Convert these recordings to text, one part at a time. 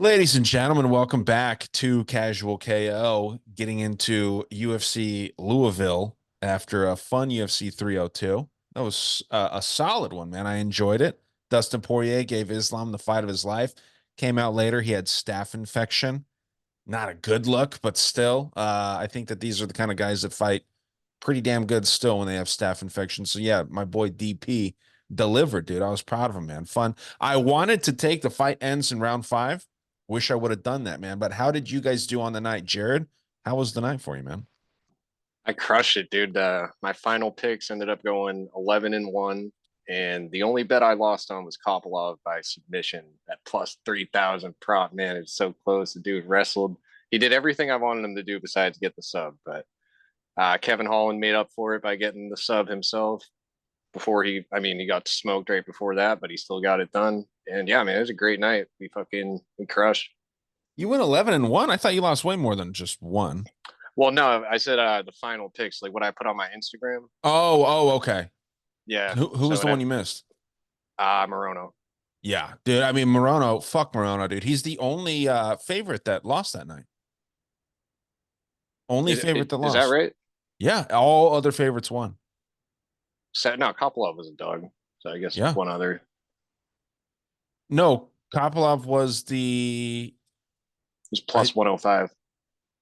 Ladies and gentlemen, welcome back to Casual KO, getting into UFC Louisville after a fun UFC 302. That was a solid one, man. I enjoyed it. Dustin Poirier gave Islam the fight of his life. Came out later, he had staph infection. Not a good look, but still, I think that these are the kind of guys that fight pretty damn good still when they have staph infection. So yeah, my boy DP delivered, dude. I was proud of him, man. Fun. I wanted to take the fight ends in round five. Wish I would have done that, man. But how did you guys do on the night, Jared? How was the night for you, man? I crushed it, dude. My final picks ended up going 11-1, and the only bet I lost on was Kopilov by submission at plus 3,000 prop. Man, it's so close. The dude wrestled. He did everything I wanted him to do besides get the sub, but Kevin Holland made up for it by getting the sub himself before he got smoked right before that, but he still got it done. And yeah, man, it was a great night. We crushed. You went 11-1. I thought you lost way more than just one. Well, no, I said the final picks, like what I put on my Instagram. Okay. Yeah. Who was So the it one had you missed? Morono. Yeah, dude. I mean, Morono, fuck Morono, dude. He's the only favorite that lost that night. Only favorite that Is that lost. right? Yeah, all other favorites won. No, Kopilov was a dog. So I guess Yeah. one other. No, Kopilov was the It was I plus 105.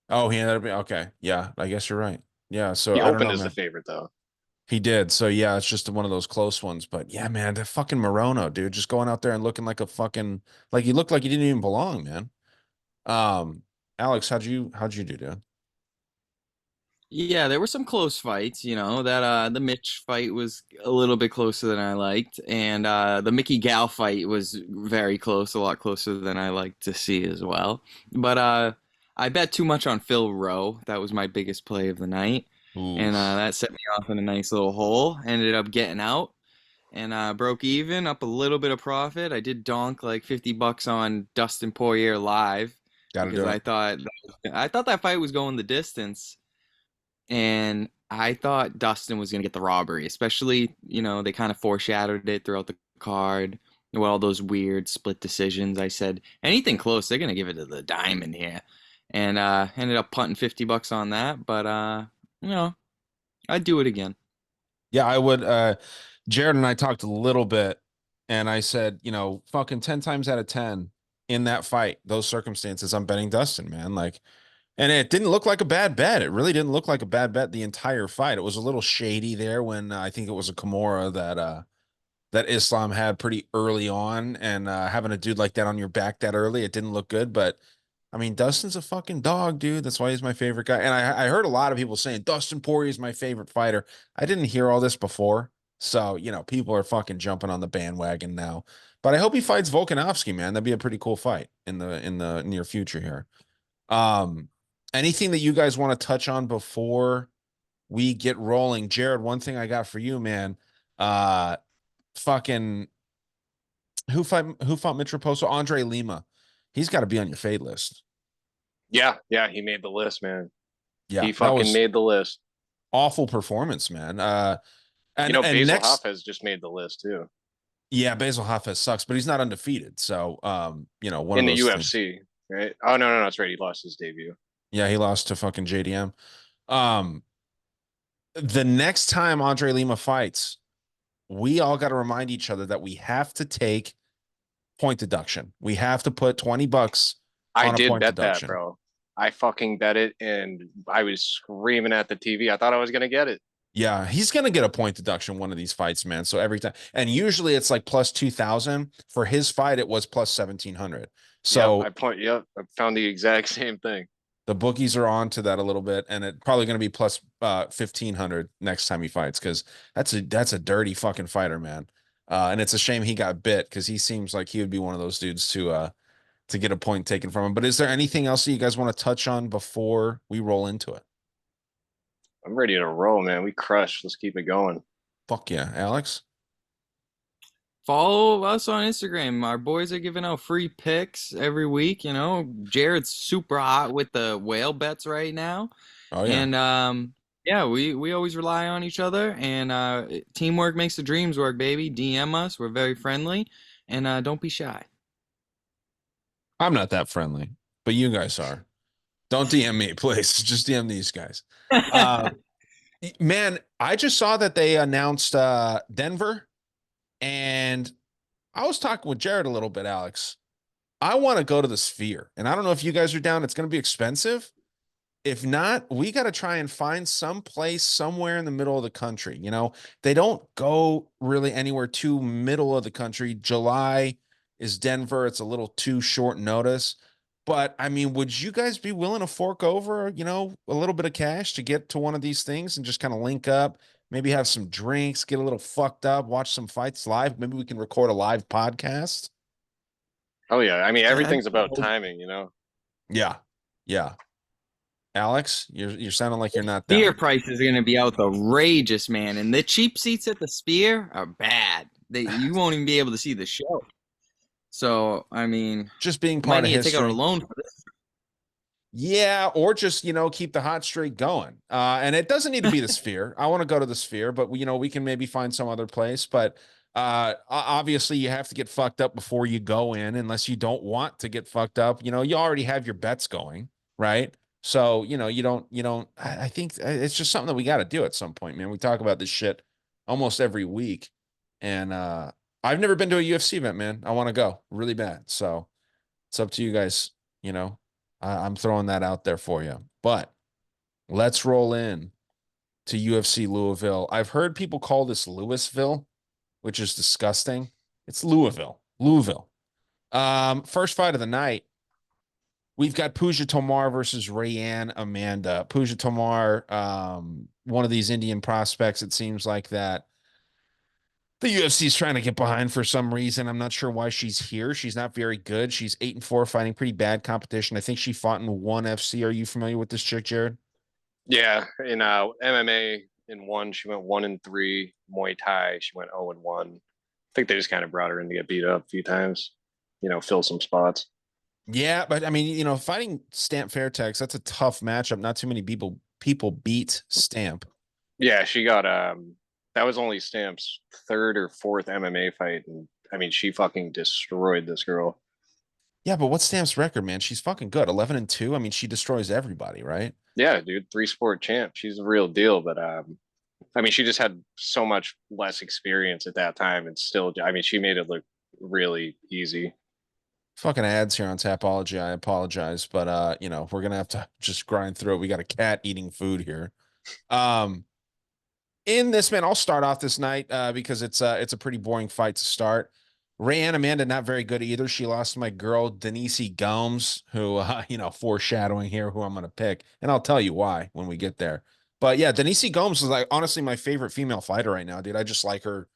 oh, he ended up being okay. Yeah, I guess you're right. Yeah, so He I don't opened know, as the man. favorite though. He did. So yeah, it's just one of those close ones. But yeah, man, that fucking Morono, dude, just going out there and looking like a fucking like he looked like he didn't even belong, man. Um, Alex, how'd you do, dude? Yeah, there were some close fights, that the Mitch fight was a little bit closer than I liked, and the Mickey Gal fight was very close, a lot closer than I like to see as well. But I bet too much on Phil Rowe. That was my biggest play of the night, and Oof. that set me off in a nice little hole. Ended up getting out and broke even, up a little bit of profit. I did donk like $50 on Dustin Poirier live Gotta because do it. I thought that fight was going the distance, and I thought Dustin was going to get the robbery, especially, they kind of foreshadowed it throughout the card with all those weird split decisions. I said, anything close, they're going to give it to the diamond here. And ended up punting $50 on that, but you know, I'd do it again. Yeah, I would. Jared and I talked a little bit, and I said, fucking 10 times out of 10 in that fight, those circumstances, I'm betting Dustin, man. Like, and it didn't look like a bad bet. It really didn't look like a bad bet the entire fight. It was a little shady there when I think it was a Kimura that Islam had pretty early on, and having a dude like that on your back that early, it didn't look good. But I mean, Dustin's a fucking dog, dude. That's why he's my favorite guy. And I heard a lot of people saying Dustin Poirier is my favorite fighter. I didn't hear all this before, so people are fucking jumping on the bandwagon now. But I hope he fights Volkanovski, man. That'd be a pretty cool fight in the near future here. Um, Anything that you guys want to touch on before we get rolling? Jared, one thing I got for you, man. Fucking who fought Mitroposo? Andre Lima. He's got to be on your fade list. Yeah, yeah, he made the list, man. Yeah, He that fucking was made the list. awful performance, man. And Basil Hoff next, has just made the list too yeah, Basil Hafez sucks, but he's not undefeated. So, one of in the those things. UFC, right? Oh no, no, no, that's right. He lost his debut. Yeah, he lost to fucking JDM. Um, the next time Andre Lima fights, we all got to remind each other that we have to take point deduction. We have to put $20 I on a did point bet that, deduction. bro. I fucking bet it, and I was screaming at the TV. I thought I was gonna get it. Yeah, he's gonna get a point deduction one of these fights, man. So every time, and usually it's like plus 2,000. For his fight, it was plus 1,700. Yep, So Yep, I found the exact same thing. the bookies are on to that a little bit, and it's probably gonna be plus 1,500 next time he fights because that's a dirty fucking fighter, man. And it's a shame he got bit because he seems like he would be one of those dudes to get a point taken from him. But is there anything else that you guys want to touch on before we roll into it? I'm ready to roll, man. We crushed. Let's keep it going. Fuck yeah, Alex. Follow us on Instagram. Our boys are giving out free picks every week. Jared's super hot with the whale bets right now. Oh yeah. And yeah, we always rely on each other, and teamwork makes the dreams work, baby. DM us. We're very friendly, and don't be shy. I'm not that friendly, but you guys are. Don't DM me, please. Just DM these guys. Uh, man, I just saw that they announced Denver, and I was talking with Jared a little bit, Alex. I want to go to the Sphere, and I don't know if you guys are down. It's going to be expensive. If not, we got to try and find some place somewhere in the middle of the country. They don't go really anywhere too middle of the country. July is Denver. It's a little too short notice. But I mean, would you guys be willing to fork over, a little bit of cash to get to one of these things and just kind of link up, maybe have some drinks, get a little fucked up, watch some fights live? Maybe we can record a live podcast. Oh yeah, I mean That'd everything's be about dope. timing, you know. Yeah. Yeah. Alex, you're sounding like you're not Spear down. price is going to be outrageous, man. And the cheap seats at the Spear are bad. You won't even be able to see the show. So, I mean, Just being you might part of need to take out a history. loan for this. Yeah, or just, keep the hot streak going. And it doesn't need to be the Sphere. I want to go to the Sphere, but we can maybe find some other place. But obviously you have to get fucked up before you go in, unless you don't want to get fucked up. You already have your bets going, right? So, you don't, I think it's just something that we got to do at some point, man. We talk about this shit almost every week. And I've never been to a UFC event, man. I want to go really bad. So it's up to you guys, you know. I'm throwing that out there for you. But let's roll in to UFC Louisville. I've heard people call this Louisville, which is disgusting. It's Louisville. Louisville. First fight of the night. We've got Puja Tomar versus Rayanne Amanda. Puja Tomar, one of these Indian prospects, it seems like that the UFC is trying to get behind for some reason. I'm not sure why she's here. She's not very good. She's 8-4, fighting pretty bad competition. I think she fought in ONE FC. Are you familiar with this chick, Jared? Yeah, in MMA in one, she went 1-3. Muay Thai, she went 0-1. I think they just kind of brought her in to get beat up a few times, fill some spots. Yeah, but I mean, fighting Stamp Fairtex, that's a tough matchup. Not too many people beat Stamp. Yeah, she got that was only Stamp's third or fourth MMA fight, and I mean she fucking destroyed this girl. Yeah, but what's Stamp's record, man? She's fucking good. 11-2. I mean, she destroys everybody, right? Yeah, dude, three sport champ. She's a real deal, but I mean she just had so much less experience at that time, and still, I mean she made it look really easy. Fucking ads here on Tapology. I apologize, but we're gonna have to just grind through it. We got a cat eating food here. Um, in this, man, I'll start off this night because it's a pretty boring fight to start. Rayanne Amanda not very good either. She lost to my girl Denise Gomes, who foreshadowing here who I'm gonna pick, and I'll tell you why when we get there. But yeah, Denise Gomes is like honestly my favorite female fighter right now, dude. I just like her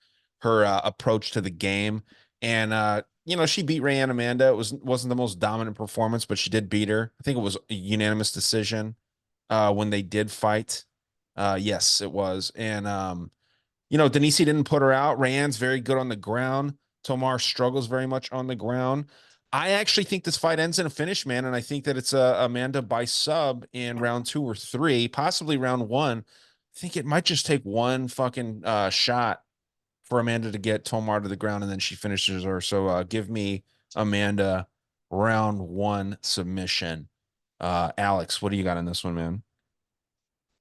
approach to the game, and she beat Rayanne Amanda. It wasn't the most dominant performance, but she did beat her. I think it was a unanimous decision when they did fight. Yes, it was. And Denise didn't put her out. Rayanne's very good on the ground. Tomar struggles very much on the ground. I actually think this fight ends in a finish, man, and I think that it's Amanda by sub in round 2 or 3, possibly round 1. I think it might just take one fucking shot for Amanda to get Tomar to the ground, and then she finishes her. So give me Amanda round 1 submission. Alex, what do you got in this one, man?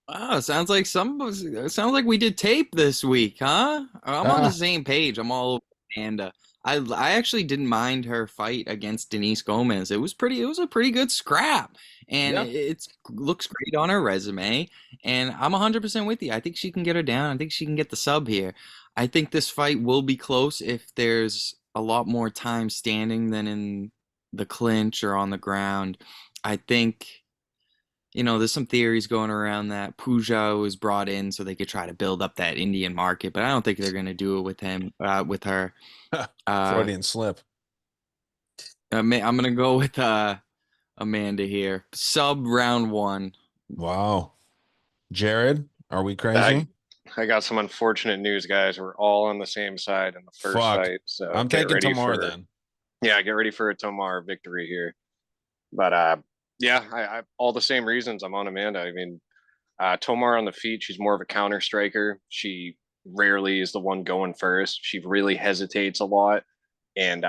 Oh, sounds like we did tape this week, huh? I'm on the Ah, same page. I'm all over Amanda. I actually didn't mind her fight against Denise Gomez. It was a pretty good scrap. And yeah. it looks great on her resume. And I'm 100% with you. I think she can get her down. I think she can get the sub here. I think this fight will be close if there's a lot more time standing than in the clinch or on the ground. I think there's some theories going around that Puja was brought in so they could try to build up that Indian market, but I don't think they're going to do it with her. Uh, Freudian slip. I'm going to go with Amanda here. Sub round 1. Wow. Jared, are we I crazy? I got some unfortunate news, guys. We're all on the same side in the first Fuck. fight, so I'm taking Tomar for then. get ready for a Tomar victory here. But yeah, I all the same reasons I'm on Amanda. I mean, Tomar on the feet, she's more of a counter striker. She rarely is the one going first. She really hesitates a lot, and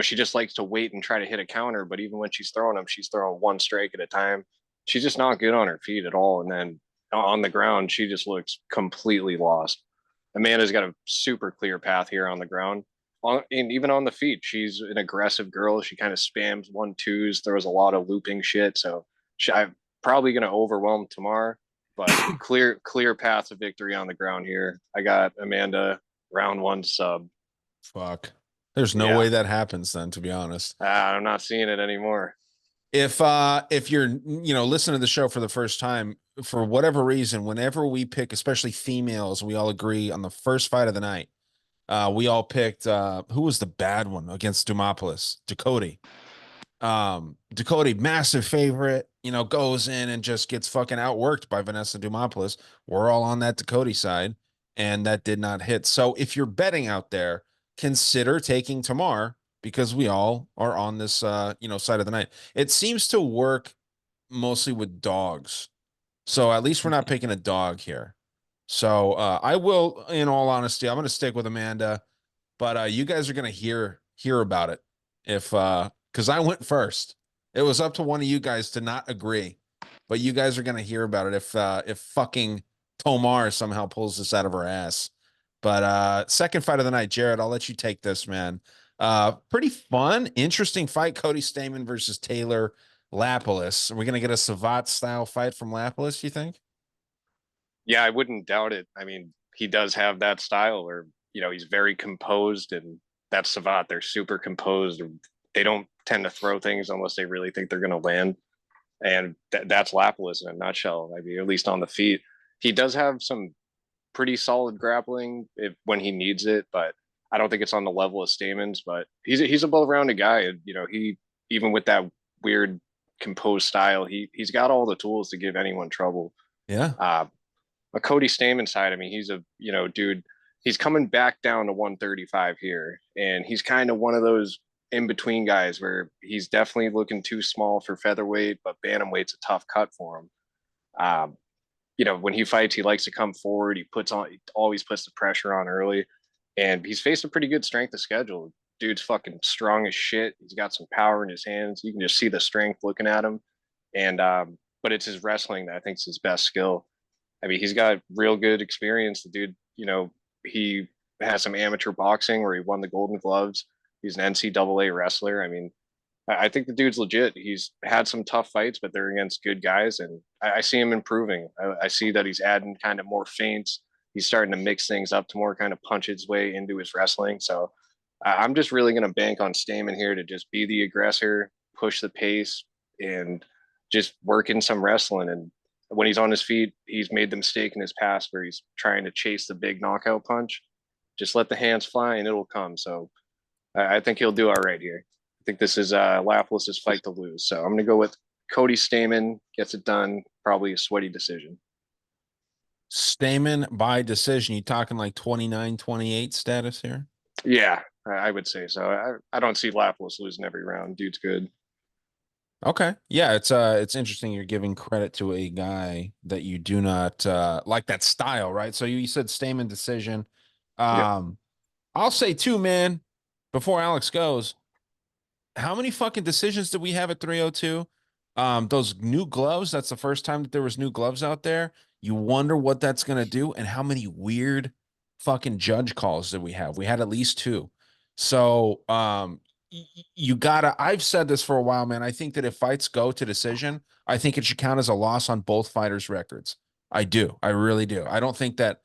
she just likes to wait and try to hit a counter. But even when she's throwing them, she's throwing one strike at a time. She's just not good on her feet at all. And then on the ground, she just looks completely lost. Amanda's got a super clear path here on the ground. And even on the feet, she's an aggressive girl. She kind of spams 1-2s, throws a lot of looping shit. So I'm probably going to overwhelm Tomar, but clear path to victory on the ground here. I got Amanda round 1 sub. Fuck. There's no way that happens then, to be honest. I'm not seeing it anymore. If you're listening to the show for the first time, for whatever reason, whenever we pick, especially females, we all agree on the first fight of the night. We all picked who was the bad one against Dumopolis? Ducote. Ducote, massive favorite, goes in and just gets fucking outworked by Vanessa Dumopolis. We're all on that Ducote side, and that did not hit. So if you're betting out there, consider taking Tomar, because we all are on this side of the night. It seems to work mostly with dogs. So at least we're not picking a dog here. So I will, in all honesty, I'm going to stick with Amanda, but you guys are going to hear about it if because I went first. It was up to one of you guys to not agree, but you guys are going to hear about it if fucking Tomar somehow pulls this out of her ass. But second fight of the night, Jared, I'll let you take this, man. Pretty fun, interesting fight. Cody Stamann versus Taylor Lapilus. Are we going to get a Savat style fight from Lapilus, you think? Yeah, I wouldn't doubt it. I mean, he does have that style where, he's very composed, and that's Savat. They're super composed. They don't tend to throw things unless they really think they're going to land. And that's Lapilus in a nutshell. I mean, at least on the feet. He does have some pretty solid grappling when he needs it, but I don't think it's on the level of Stamann's. But he's a well-rounded guy. And, he, even with that weird composed style, he's got all the tools to give anyone trouble. Yeah. A Cody Stamann side, I mean, he's a, dude, he's coming back down to 135 here. And he's kind of one of those in-between guys where he's definitely looking too small for featherweight, but bantamweight's a tough cut for him. When he fights, he likes to come forward. He always puts the pressure on early. And he's faced a pretty good strength of schedule. Dude's fucking strong as shit. He's got some power in his hands. You can just see the strength looking at him. And, but it's his wrestling that I think is his best skill. I mean, he's got real good experience. The dude, he has some amateur boxing where he won the Golden Gloves. He's an NCAA wrestler. I mean, I think the dude's legit. He's had some tough fights, but they're against good guys, and I see him improving. I see that he's adding kind of more feints. He's starting to mix things up to more kind of punch his way into his wrestling. So I'm just really going to bank on Stamann here to just be the aggressor, push the pace, and just work in some wrestling. And when he's on his feet, he's made the mistake in his past where he's trying to chase the big knockout punch. Just let the hands fly and it'll come. So I think he'll do all right here. I think this is Lapilus's fight to lose. So I'm going to go with Cody Stamann, gets it done, probably a sweaty decision. Stamann by decision. You talking like 29-28 status here? Yeah, I would say so. I don't see Lapilus losing every round. Dude's good. Okay. Yeah, it's interesting you're giving credit to a guy that you do not like that style, right? So you said Stamann decision. I'll say too, man, before Alex goes, how many fucking decisions did we have at 302? Those new gloves, that's the first time that there was new gloves out there. You wonder what that's going to do, and how many weird fucking judge calls did we have? We had at least 2. So, you gotta, I've said this for a while, man. I think that if fights go to decision, I think it should count as a loss on both fighters' records. I do. I really do. I don't think that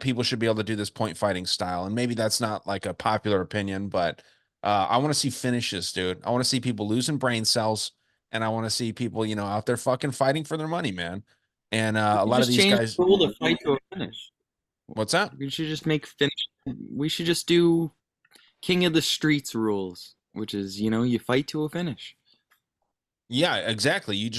people should be able to do this point fighting style. And maybe that's not like a popular opinion, but I want to see finishes, dude. I want to see people losing brain cells, and I want to see people, out there fucking fighting for their money, man. And a lot of these guys. The rule to fight to a finish. What's that? We should just make finish. We should just do King of the Streets rules, which is, you fight to a finish. Yeah, exactly.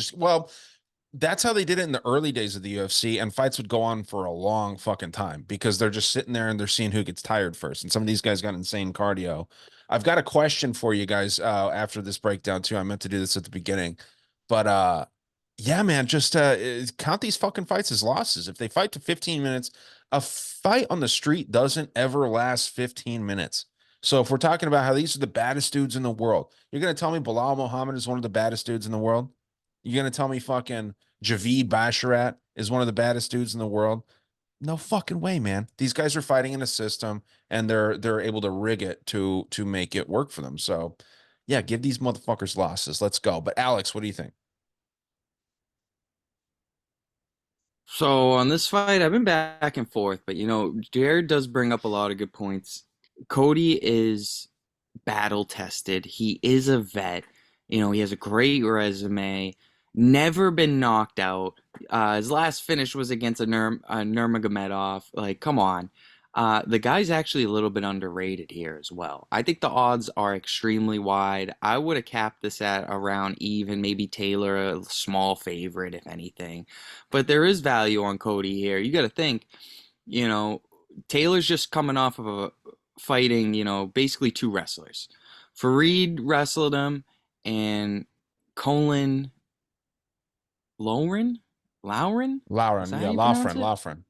That's how they did it in the early days of the UFC, and fights would go on for a long fucking time because they're just sitting there and they're seeing who gets tired first. And some of these guys got insane cardio. I've got a question for you guys after this breakdown too. I meant to do this at the beginning, but yeah, man, just count these fucking fights as losses. If they fight to 15 minutes, a fight on the street doesn't ever last 15 minutes. So if we're talking about how these are the baddest dudes in the world, you're gonna tell me Bilal Muhammad is one of the baddest dudes in the world? You're gonna tell me fucking Javid Basharat is one of the baddest dudes in the world? No fucking way, man. These guys are fighting in a system and they're able to rig it to make it work for them. So yeah, give these motherfuckers losses. Let's go. But Alex, what do you think? So on this fight, I've been back and forth, but Jared does bring up a lot of good points. Cody is battle tested. He is a vet. He has a great resume. Never been knocked out. His last finish was against a Nurmagomedov. Like, come on. The guy's actually a little bit underrated here as well. I think the odds are extremely wide. I would have capped this at around even, maybe Taylor a small favorite, if anything. But there is value on Cody here. You got to think, you know, Taylor's just coming off of a fighting, basically two wrestlers. Fareed wrestled him, and Colin Lauren? Is Lauren, that yeah, how you pronounce Lafren, it? Lafren.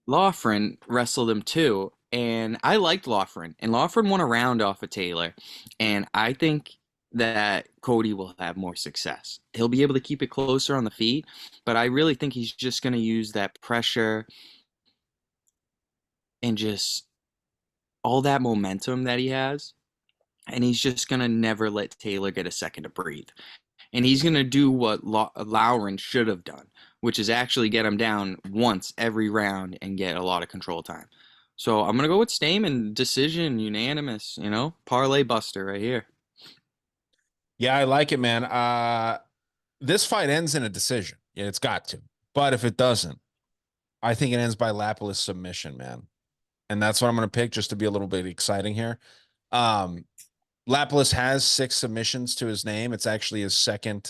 Lawfren wrestled him too, and I liked Lawfren, and Lawfren won a round off of Taylor, and I think that Cody will have more success. He'll be able to keep it closer on the feet, but I really think he's just going to use that pressure and just all that momentum that he has, and he's just going to never let Taylor get a second to breathe. And he's going to do what Lauren should have done, which is actually get him down once every round and get a lot of control time. So I'm going to go with Stamann, decision, unanimous, parlay buster right here. Yeah, I like it, man. This fight ends in a decision. Yeah, it's got to. But if it doesn't, I think it ends by Lapilus submission, man. And that's what I'm going to pick just to be a little bit exciting here. Lapilus has 6 submissions to his name. It's actually his second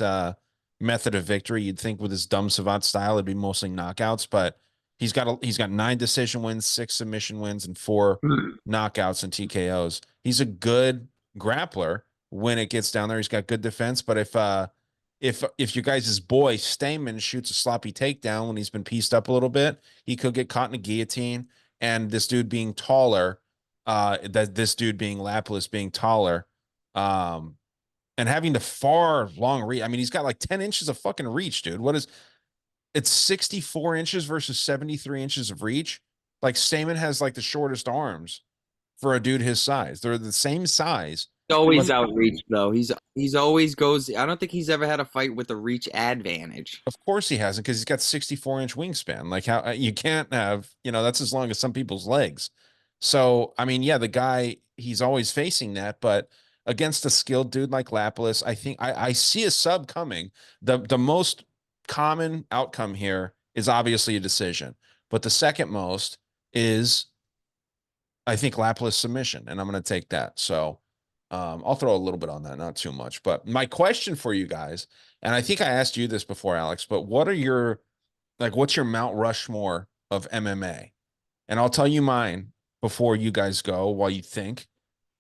method of victory. You'd think with his dumb savant style, it'd be mostly knockouts, but he's got 9 decision wins, 6 submission wins, and 4 knockouts and TKOs. He's a good grappler when it gets down there. He's got good defense, but if you guys' boy Stamann shoots a sloppy takedown when he's been pieced up a little bit, he could get caught in a guillotine. And this dude being taller, that this dude being Lapilus being taller, and having the far long reach. I mean, he's got like 10 inches of fucking reach, dude. It's 64 inches versus 73 inches of reach. Like Stamann has like the shortest arms for a dude his size. They're the same size. He's always outreach though. He's always goes. I don't think he's ever had a fight with a reach advantage. Of course he hasn't, because he's got 64-inch wingspan. Like how you can't have, that's as long as some people's legs. So, I mean, yeah, the guy, he's always facing that, but against a skilled dude like Lapilus, I think I see a sub coming. The most common outcome here is obviously a decision, but the second most is, I think, Lapilus submission, and I'm going to take that. So, I'll throw a little bit on that, not too much. But my question for you guys, and I think I asked you this before, Alex, but what's your Mount Rushmore of MMA? And I'll tell you mine before you guys go while you think.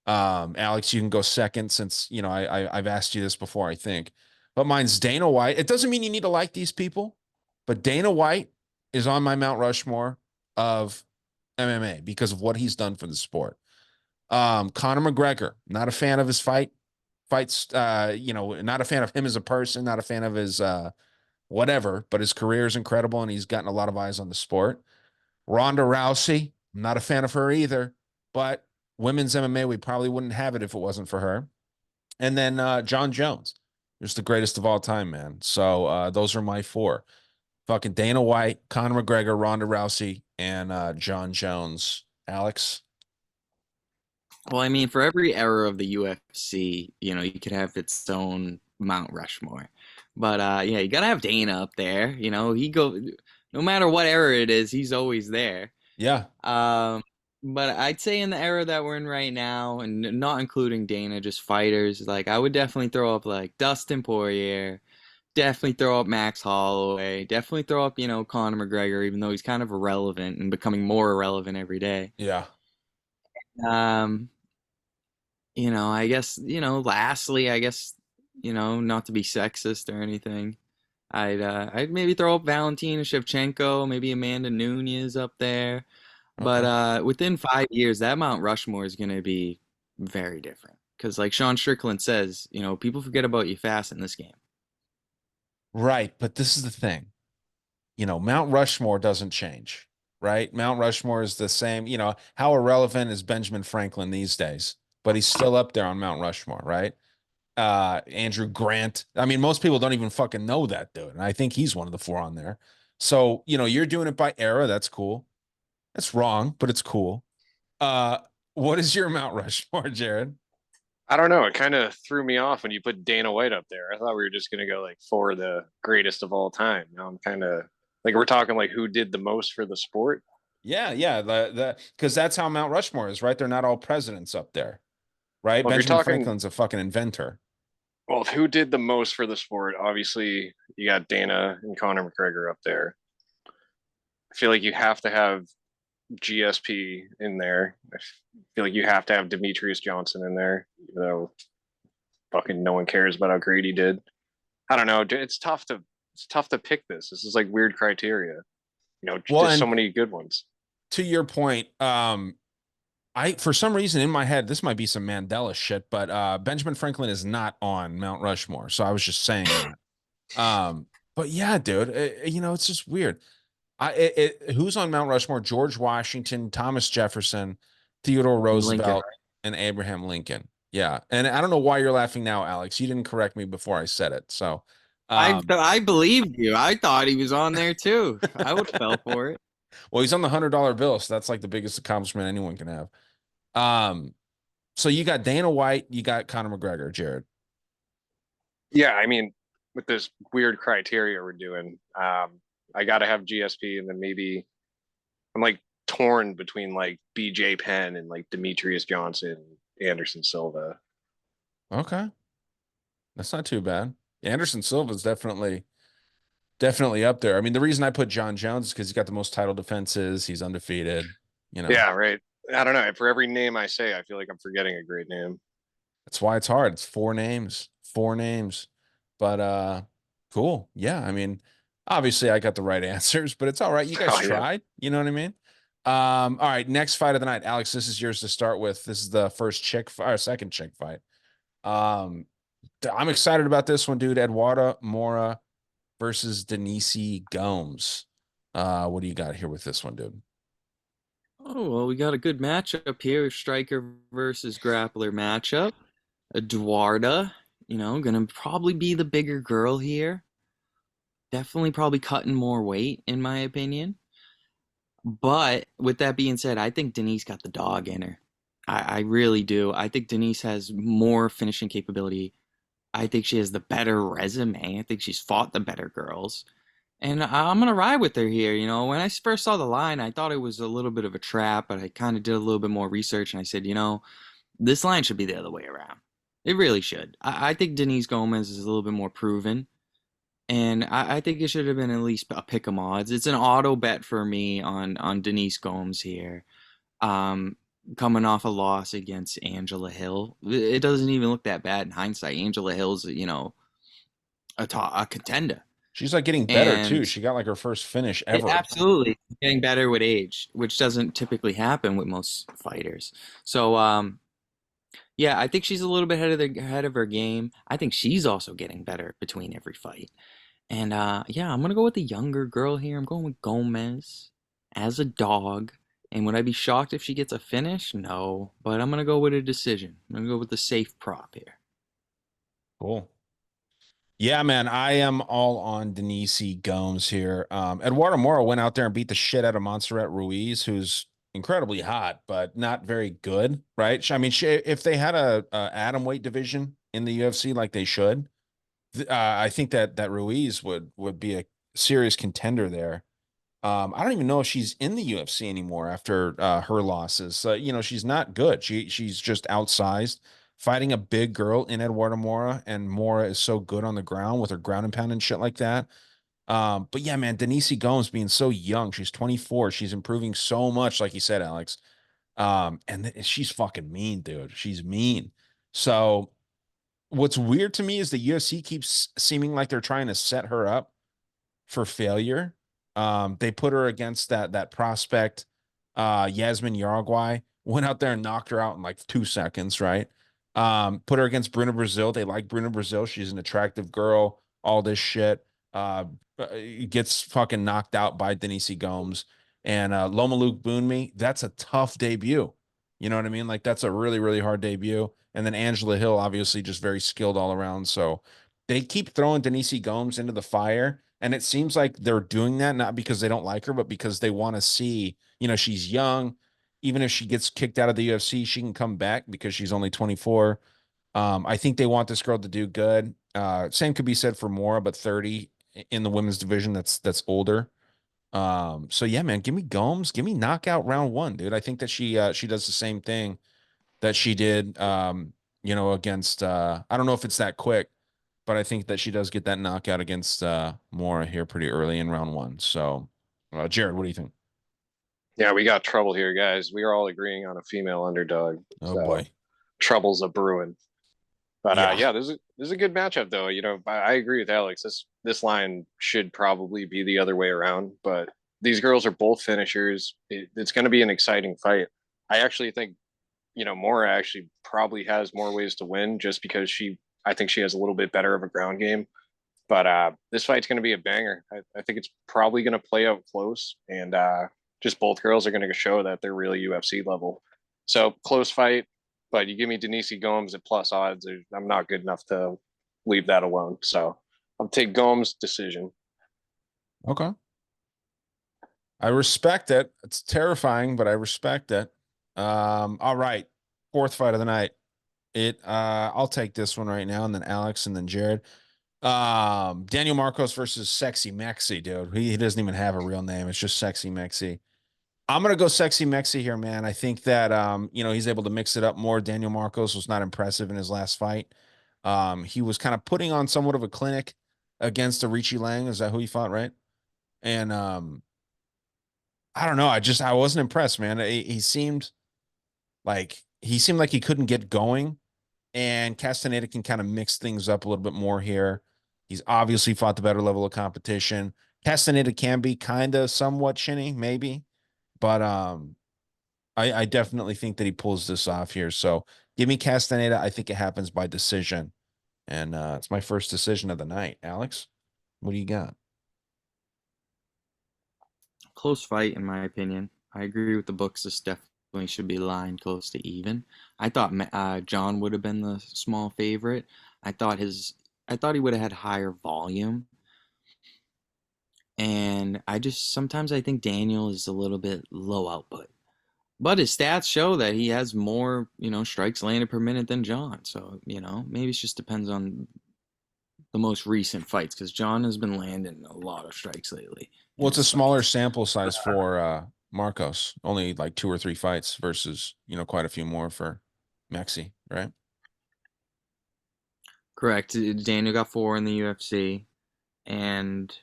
Alex, you can go second since, I've asked you this before, I think. But mine's Dana White. It doesn't mean you need to like these people, but Dana White is on my Mount Rushmore of MMA because of what he's done for the sport. Conor McGregor, not a fan of his fights, not a fan of him as a person, not a fan of his whatever, but his career is incredible and he's gotten a lot of eyes on the sport. Ronda Rousey, I'm not a fan of her either, but women's MMA, we probably wouldn't have it if it wasn't for her. And then John Jones, just the greatest of all time, man. So those are my 4. Fucking Dana White, Conor McGregor, Ronda Rousey, and John Jones. Alex? Well, I mean, for every era of the UFC, you could have its own Mount Rushmore. But yeah, you gotta have Dana up there. No matter what era it is, he's always there. Yeah. But I'd say in the era that we're in right now, and not including Dana, just fighters, like I would definitely throw up like Dustin Poirier, definitely throw up Max Holloway, definitely throw up, Conor McGregor, even though he's kind of irrelevant and becoming more irrelevant every day. Yeah. Um, I guess, lastly, I guess, not to be sexist or anything, I'd maybe throw up Valentina Shevchenko, maybe Amanda Nunes up there. But Okay. within 5 years, that Mount Rushmore is going to be very different. Because, like Sean Strickland says, people forget about you fast in this game. Right, but this is the thing. Mount Rushmore doesn't change, right? Mount Rushmore is the same. How irrelevant is Benjamin Franklin these days? But he's still up there on Mount Rushmore, right? Andrew Grant. I mean, most people don't even fucking know that dude. And I think he's one of the four on there. So, you're doing it by era. That's cool. That's wrong, but it's cool. Uh, what is your Mount Rushmore, Jared? I don't know. It kind of threw me off when you put Dana White up there. I thought we were just gonna go like for the greatest of all time. Now I'm kind of like we're talking like who did the most for the sport. Yeah, yeah. The because that's how Mount Rushmore is, right? They're not all presidents up there, right? Well, if you're Benjamin talking, Franklin's a fucking inventor. well, who did the most for the sport? Obviously, you got Dana and Conor McGregor up there. I feel like you have to have GSP in there. I feel like you have to have Demetrius Johnson in there, even though fucking no one cares about how great he did. I don't know. It's tough to pick this. This is like weird criteria. Well, There's so and many good ones. to your point, I for some reason in my head, this might be some Mandela shit, but Benjamin Franklin is not on Mount Rushmore. So I was just saying that. But yeah, dude, it's just weird. Who's on Mount Rushmore? George Washington, Thomas Jefferson, Theodore Lincoln. Roosevelt, and Abraham Lincoln. Yeah. And I don't know why you're laughing now, Alex. You didn't correct me before I said it. So I believed you. I thought he was on there too. I would have fell for it. well, he's on the $100 bill, so that's like the biggest accomplishment anyone can have. So you got Dana White, you got Conor McGregor, Jared. Yeah, I mean, with this weird criteria we're doing, I got to have GSP, and then maybe I'm like torn between like BJ Penn and like Demetrius Johnson, Anderson Silva. Okay. That's not too bad. Anderson Silva is definitely up there. I mean, the reason I put John Jones is because he's got the most title defenses. He's undefeated. Yeah, right. I don't know. For every name I say, I feel like I'm forgetting a great name. That's why it's hard. It's four names, four names. But cool. Yeah, I mean, obviously I got the right answers, but it's all right. You guys Oh yeah. tried. You know what I mean? All right, next fight of the night. Alex, this is yours to start with. This is the first chick or second chick fight. Um, I'm excited about this one, dude. Eduardo Moura versus Denise Gomes. What do you got here with this one, dude? Oh, well, we got a good matchup here. Striker versus grappler matchup. Eduarda, gonna probably be the bigger girl here. Definitely probably cutting more weight, in my opinion. But with that being said, I think Denise got the dog in her. I really do. I think Denise has more finishing capability. I think she has the better resume. I think she's fought the better girls. And I'm going to ride with her here. When I first saw the line, I thought it was a little bit of a trap, but I kind of did a little bit more research and I said, this line should be the other way around. It really should. I think Denise Gomes is a little bit more proven. And I think it should have been at least a pick 'em odds. It's an auto bet for me on Denise Gomes here. Coming off a loss against Angela Hill. It doesn't even look that bad in hindsight. Angela Hill's, a contender. She's like getting better too. And She got like her first finish ever. absolutely getting better with age, which doesn't typically happen with most fighters. So, yeah, I think she's a little bit ahead of her game. I think she's also getting better between every fight. And yeah, I'm gonna go with the younger girl here. I'm going with Gomes as a dog. And would I be shocked if she gets a finish? No, but I'm gonna go with a decision. I'm gonna go with the safe prop here. Cool. Yeah, man, I am all on Denise Gomes here. Eduardo Mora went out there and beat the shit out of Montserrat Ruiz, who's incredibly hot, but not very good, right? I mean, if they had a atom weight division in the UFC like they should, I think that Ruiz would be a serious contender there. I don't even know if she's in the UFC anymore after her losses. She's not good. She's just outsized. Fighting a big girl in Eduardo Mora, and Mora is so good on the ground with her ground and pound and shit like that. But yeah, man, Denise Gomes being so young, she's 24. She's improving so much, like you said, Alex. And she's fucking mean, dude. She's mean. So what's weird to me is the UFC keeps seeming like they're trying to set her up for failure. They put her against that prospect Yasmin Uruguay went out there and knocked her out in like 2 seconds, right? Put her against Bruna Brazil. They like Bruna Brazil. She's an attractive girl, all this shit. Gets fucking knocked out by Denise Gomes. And Loma Luke Boonmi, that's a tough debut. You know what I mean? Like that's a really, really hard debut. And then Angela Hill, obviously, just very skilled all around. So they keep throwing Denise Gomes into the fire. And it seems like they're doing that not because they don't like her, but because they want to see, she's young. Even if she gets kicked out of the UFC, she can come back because she's only 24. I think they want this girl to do good. Same could be said for Moura, but 30 in the women's division. That's older. So yeah, man, give me Gomes, give me knockout round one, dude. I think that she does the same thing that she did, against I don't know if it's that quick, but I think that she does get that knockout against Moura here pretty early in round one. So, Jared, what do you think? Yeah, we got trouble here, guys. We are all agreeing on a female underdog. Oh So boy. trouble's a brewing. But Yeah. yeah, this is a good matchup though. I agree with Alex. This line should probably be the other way around, but these girls are both finishers. It's going to be an exciting fight. I actually think, Moura actually probably has more ways to win just because I think she has a little bit better of a ground game. But this fight's going to be a banger. I think it's probably going to play out close, and just both girls are going to show that they're really UFC level. So close fight, but you give me Denise Gomes at plus odds. I'm not good enough to leave that alone. So I'll take Gomes decision. Okay. I respect it. It's terrifying, but I respect it. All right. Fourth fight of the night. I'll take this one right now, and then Alex, and then Jared. Daniel Marcos versus Sexy Mexi, dude. He doesn't even have a real name. It's just Sexy Mexi. I'm gonna go Sexy Mexi here, man. I think that he's able to mix it up more. Daniel Marcos was not impressive in his last fight. He was kind of putting on somewhat of a clinic against a Richie Lang. Is that who he fought, right? And I don't know. I wasn't impressed, man. He seemed like he couldn't get going, and Castaneda can kind of mix things up a little bit more here. He's obviously fought the better level of competition. Castaneda can be kind of somewhat chinny, maybe, but I definitely think that he pulls this off here. So give me Castaneda. I think it happens by decision, and it's my first decision of the night. Alex, what do you got? Close fight, in my opinion. I agree with the books. This definitely should be lined close to even. I thought John would have been the small favorite. I thought he would have had higher volume. And sometimes I think Daniel is a little bit low output. But his stats show that he has more, strikes landed per minute than John. So, maybe it just depends on the most recent fights because John has been landing a lot of strikes lately Well, in it's a his smaller fights. sample size for Marcos, only like 2 or 3 fights versus, quite a few more for Mexi, right? Correct. Daniel got 4 in the UFC, and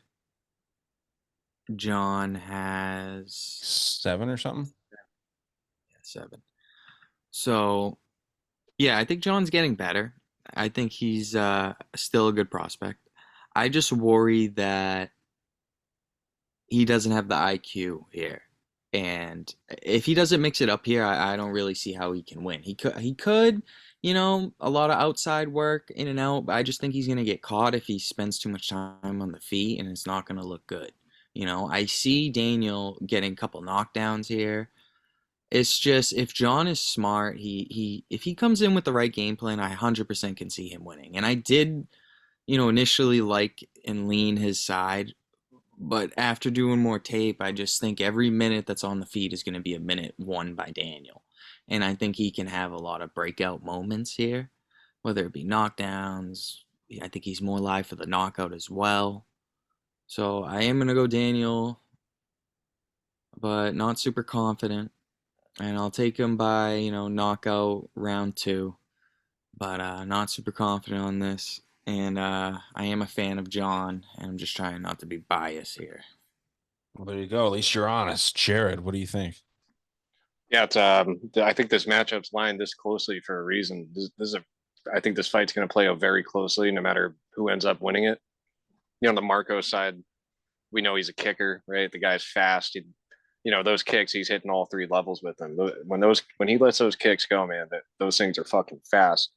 John has 7 or something. 7. So, yeah, I think John's getting better. I think he's still a good prospect. I just worry that he doesn't have the IQ here. And if he doesn't mix it up here, I don't really see how he can win. He could, a lot of outside work in and out, but I just think he's going to get caught if he spends too much time on the feet and it's not going to look good. I see Daniel getting a couple knockdowns here. It's just if John is smart, if he comes in with the right game plan, I 100% can see him winning. And I did, initially like and lean his side, but after doing more tape, I just think every minute that's on the feed is going to be a minute won by Daniel. And I think he can have a lot of breakout moments here, whether it be knockdowns. I think he's more live for the knockout as well. So I am going to go Daniel, but not super confident. And I'll take him by, knockout round 2, but not super confident on this. And I am a fan of John, and I'm just trying not to be biased here. Well, there you go. At least you're honest. Jared, what do you think? Yeah, I think this matchup's lined this closely for a reason. I think this fight's going to play out very closely, no matter who ends up winning it. On the Marco side, we know he's a kicker, right? The guy's fast. those kicks, he's hitting all three levels with them. When he lets those kicks go, man, those things are fucking fast.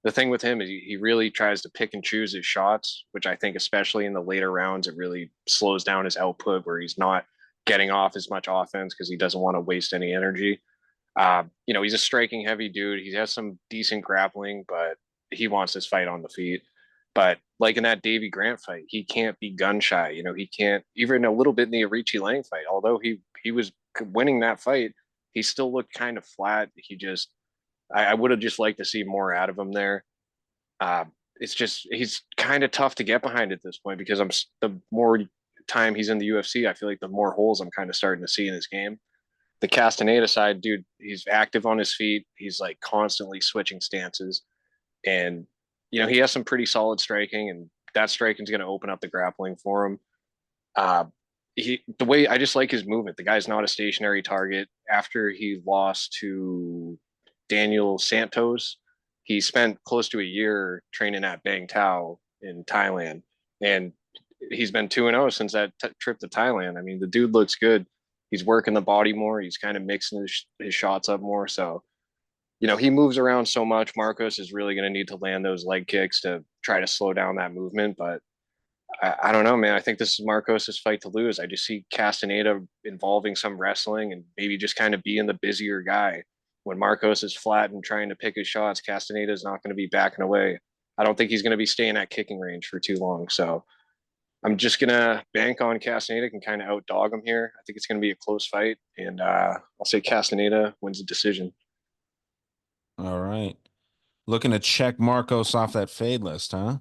The thing with him is he really tries to pick and choose his shots, which I think, especially in the later rounds, it really slows down his output where he's not getting off as much offense because he doesn't want to waste any energy. He's a striking heavy dude. He has some decent grappling, but he wants this fight on the feet. But like in that Davy Grant fight, he can't be gun shy. He can't, even a little bit in the Arichi Lang fight. Although he was winning that fight, he still looked kind of flat. I would have just liked to see more out of him there. It's just he's kind of tough to get behind at this point because the more time he's in the UFC, I feel like the more holes I'm kind of starting to see in his game. The Castaneda side, dude, he's active on his feet. He's like constantly switching stances, and he has some pretty solid striking, and that striking is going to open up the grappling for him. The way I just like his movement. The guy's not a stationary target. After he lost to Daniel Santos, he spent close to a year training at Bang Tao in Thailand, and he's been 2-0 since that trip to Thailand. I mean, the dude looks good. He's working the body more. He's kind of mixing his shots up more. So, he moves around so much. Marcos is really going to need to land those leg kicks to try to slow down that movement. But I don't know, man. I think this is Marcos's fight to lose. I just see Castaneda involving some wrestling and maybe just kind of being the busier guy. When Marcos is flat and trying to pick his shots, Castaneda is not going to be backing away. I don't think he's going to be staying at kicking range for too long. So I'm just going to bank on Castaneda and kind of outdog him here. I think it's going to be a close fight. And I'll say Castaneda wins the decision. All right. Looking to check Marcos off that fade list, huh?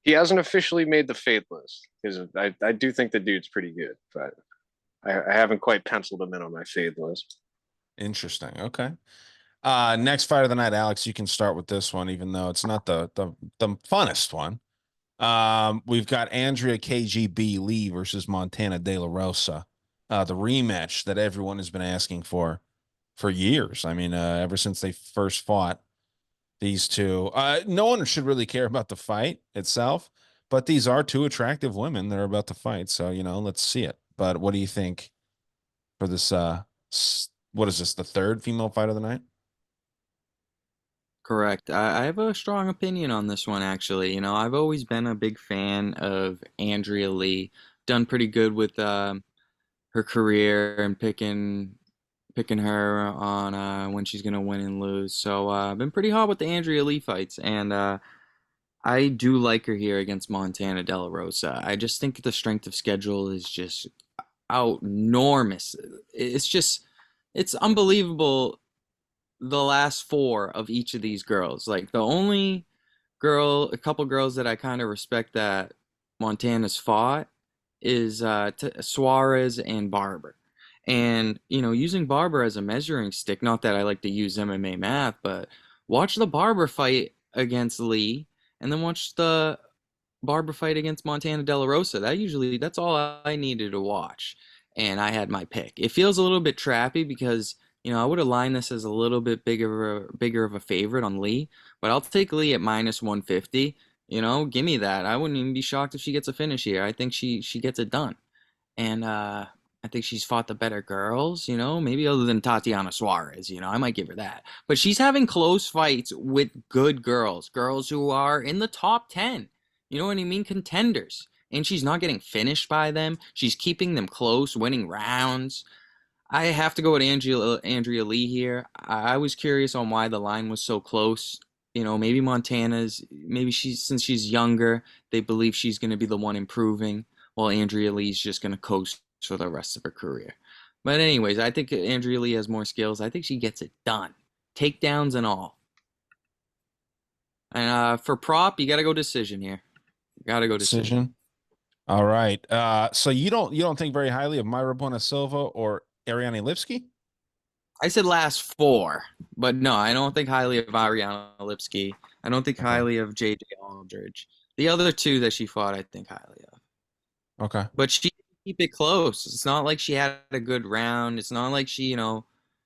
He hasn't officially made the fade list because I do think the dude's pretty good, but I haven't quite penciled him in on my fade list. Interesting. Okay. Next fight of the night, Alex, you can start with this one, even though it's not the funnest one. We've got Andrea KGB Lee versus Montana De La Rosa. The rematch that everyone has been asking for years. I mean, ever since they first fought these two. No one should really care about the fight itself, but these are two attractive women that are about to fight. So, let's see it. But what do you think for this what is this, the third female fight of the night? Correct. I have a strong opinion on this one, actually. I've always been a big fan of Andrea Lee. Done pretty good with her career and picking her on when she's gonna win and lose. So I've been pretty hot with the Andrea Lee fights, and I do like her here against Montana De La Rosa. I just think the strength of schedule is just enormous. It's unbelievable. The last four of each of these girls, like the only a couple girls that I kind of respect that Montana's fought is Suarez and Barber. And, using Barber as a measuring stick, not that I like to use MMA math, but watch the Barber fight against Lee and then watch the Barber fight against Montana De La Rosa. That's all I needed to watch. And I had my pick. It feels a little bit trappy because, I would have lined this as a little bit bigger of a favorite on Lee, but I'll take Lee at minus 150. Give me that. I wouldn't even be shocked if she gets a finish here. I think she gets it done. And I think she's fought the better girls, maybe other than Tatiana Suarez, I might give her that. But she's having close fights with good girls who are in the top 10. You know what I mean? Contenders. And she's not getting finished by them. She's keeping them close, winning rounds. I have to go with Andrea Lee here. I was curious on why the line was so close. Maybe since she's younger, they believe she's going to be the one improving, while Andrea Lee's just going to coast for the rest of her career. But anyways, I think Andrea Lee has more skills. I think she gets it done. Takedowns and all. And for prop, you got to go decision here. Got to go decision. All right. So you don't think very highly of Mayra Bona Silva or Ariane Lipski? I said last four, but no, I don't think highly of Ariane Lipski. I don't think highly of JJ Aldridge. The other two that she fought, I think highly of. Okay. But she keep it close. It's not like she had a good round. It's not like she,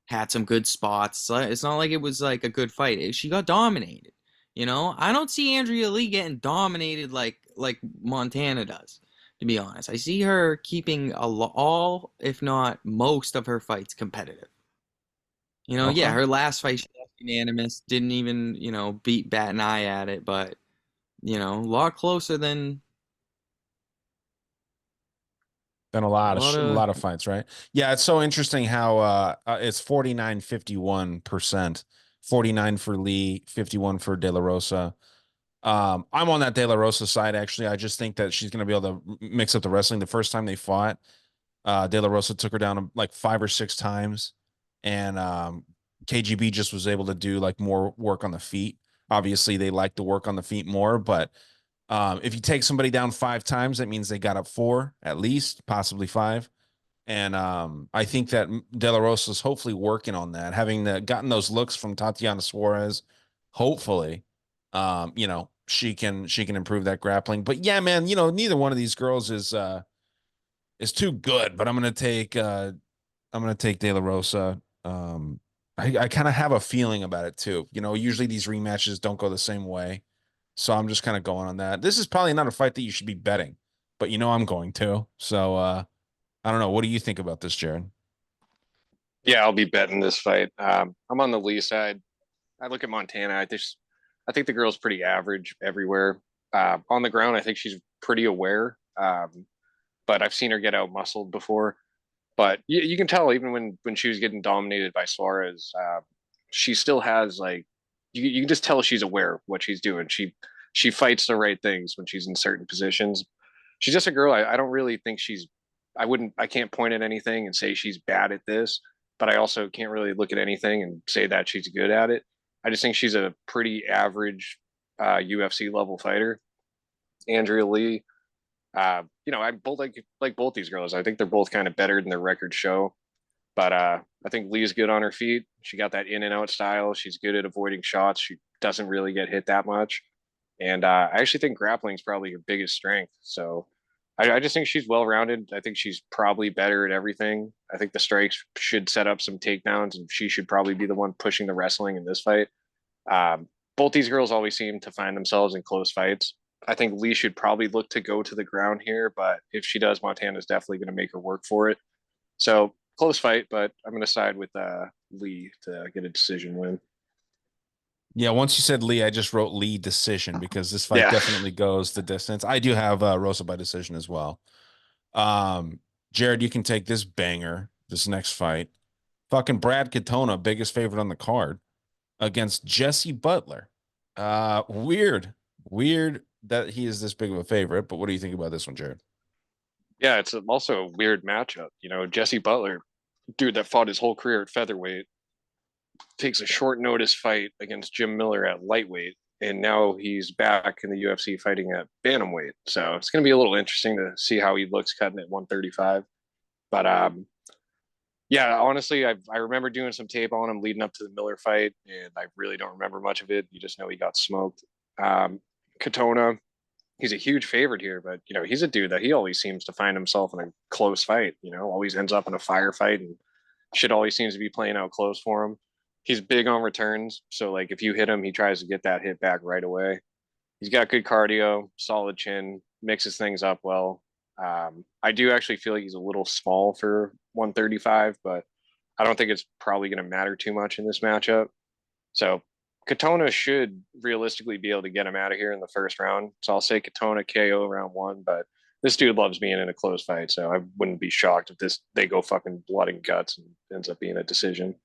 had some good spots. It's not like it was like a good fight. She got dominated. I don't see Andrea Lee getting dominated like Montana does. to be honest. I see her keeping all, if not most, of her fights competitive. Yeah, Okay. her last fight she lost unanimous, didn't even, bat an eye at it, but a lot closer than Been a lot a of. lot of fights, right? Yeah, it's so interesting how it's 49-51%. 49 for Lee, 51 for De La Rosa. I'm on that De La Rosa side, actually. I just think that she's going to be able to mix up the wrestling. The first time they fought, De La Rosa took her down like 5 or 6 times, and KGB just was able to do like more work on the feet. Obviously, they like to work on the feet more, but if you take somebody down 5 times, that means they got up four at least, possibly five. And I think that De La Rosa is hopefully working on that, having gotten those looks from Tatiana Suarez. Hopefully, she can improve that grappling. But yeah, man, neither one of these girls is too good. But I'm gonna take De La Rosa. I kind of have a feeling about it too. Usually these rematches don't go the same way. So I'm just kind of going on that. This is probably not a fight that you should be betting, but I'm going to. So I don't know. What do you think about this, Jared? Yeah, I'll be betting this fight. I'm on the Lee side. I look at Montana. I think the girl's pretty average everywhere. On the ground, I think she's pretty aware. But I've seen her get out muscled before. But you can tell even when she was getting dominated by Suarez, she still has like you can just tell she's aware of what she's doing. She fights the right things when she's in certain positions. She's just a girl. I don't really think I can't point at anything and say she's bad at this, but I also can't really look at anything and say that she's good at it. I just think she's a pretty average UFC level fighter. Andrea Lee, I both like both these girls. I think they're both kind of better than their record show. But I think Lee's good on her feet. She got that in and out style. She's good at avoiding shots. She doesn't really get hit that much. And I actually think grappling is probably her biggest strength. So I just think she's well rounded. I think she's probably better at everything. I think the strikes should set up some takedowns, and she should probably be the one pushing the wrestling in this fight. Both these girls always seem to find themselves in close fights. I think Lee should probably look to go to the ground here, but if she does, Montana's definitely going to make her work for it. So close fight, but I'm going to side with Lee to get a decision win. Yeah, once you said Lee, I just wrote Lee decision because this fight Yeah. definitely goes the distance. I do have Rosa by decision as well. Um, Jared, you can take this banger, this next fight. Fucking Brad Katona, biggest favorite on the card, against Jesse Butler. Weird that he is this big of a favorite, but what do you think about this one, Jared? Yeah, it's also a weird matchup. Jesse Butler, dude that fought his whole career at featherweight, takes a short notice fight against Jim Miller at lightweight, and now he's back in the UFC fighting at bantamweight. So it's going to be a little interesting to see how he looks cutting at 135. But yeah, honestly, I remember doing some tape on him leading up to the Miller fight, and I really don't remember much of it. You just know he got smoked. Katona, he's a huge favorite here, but he's a dude that he always seems to find himself in a close fight. Always ends up in a firefight, and shit always seems to be playing out close for him. He's big on returns, so like if you hit him, he tries to get that hit back right away. He's got good cardio, solid chin, mixes things up well. I do actually feel like he's a little small for 135, but I don't think it's probably going to matter too much in this matchup. So Katona should realistically be able to get him out of here in the first round. So I'll say Katona KO round one, but this dude loves being in a close fight, so I wouldn't be shocked if they go fucking blood and guts and ends up being a decision.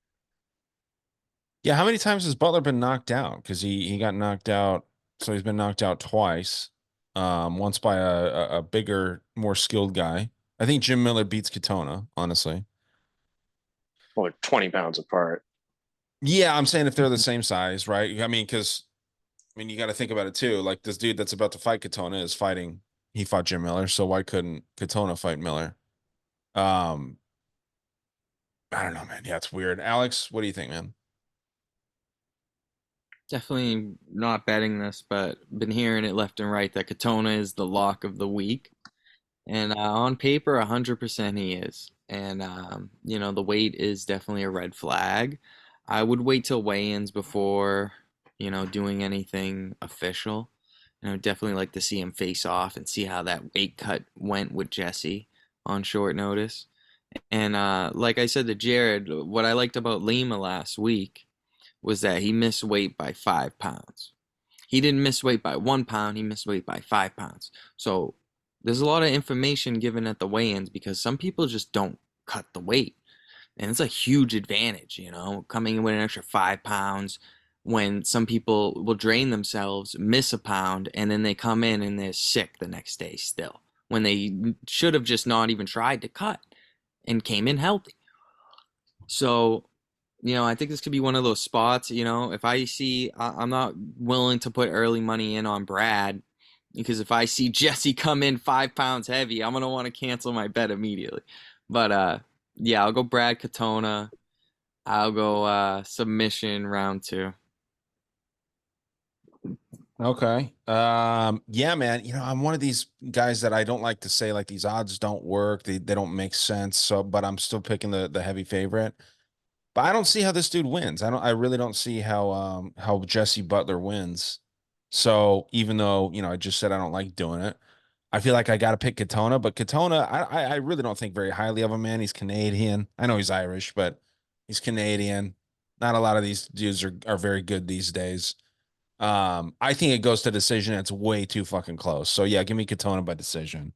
Yeah, how many times has Butler been knocked out? Because he got knocked out, so he's been knocked out twice. Once by a bigger, more skilled guy. I think Jim Miller beats Katona, honestly. Well, they're 20 pounds apart. Yeah, I'm saying if they're the same size, right? I mean, you got to think about it too. Like this dude that's about to fight Katona is fighting. He fought Jim Miller, so why couldn't Katona fight Miller? Um, I don't know, man. Yeah, it's weird. Alex, what do you think, man? Definitely not betting this, but been hearing it left and right that Katona is the lock of the week. And on paper, 100% he is. And, the weight is definitely a red flag. I would wait till weigh-ins before, doing anything official. Definitely like to see him face off and see how that weight cut went with Jesse on short notice. And like I said to Jared, what I liked about Lima last week was that he missed weight by 5 pounds. He didn't miss weight by 1 pound, he missed weight by 5 pounds. So there's a lot of information given at the weigh-ins because some people just don't cut the weight. And it's a huge advantage, coming in with an extra 5 pounds when some people will drain themselves, miss a pound, and then they come in and they're sick the next day still when they should have just not even tried to cut and came in healthy. So, I think this could be one of those spots, if I see, I'm not willing to put early money in on Brad because if I see Jesse come in 5 pounds heavy, I'm going to want to cancel my bet immediately. But, yeah, I'll go Brad Katona. I'll go submission round 2. Okay. Yeah, man. I'm one of these guys that I don't like to say like these odds don't work. They don't make sense. So, but I'm still picking the heavy favorite. But I don't see how this dude wins. I really don't see how Jesse Butler wins. So even though, I just said I don't like doing it, I feel like I gotta pick Katona, but Katona, I really don't think very highly of him, man. He's Canadian. I know he's Irish, but he's Canadian. Not a lot of these dudes are very good these days. I think it goes to decision. It's way too fucking close. So yeah, give me Katona by decision.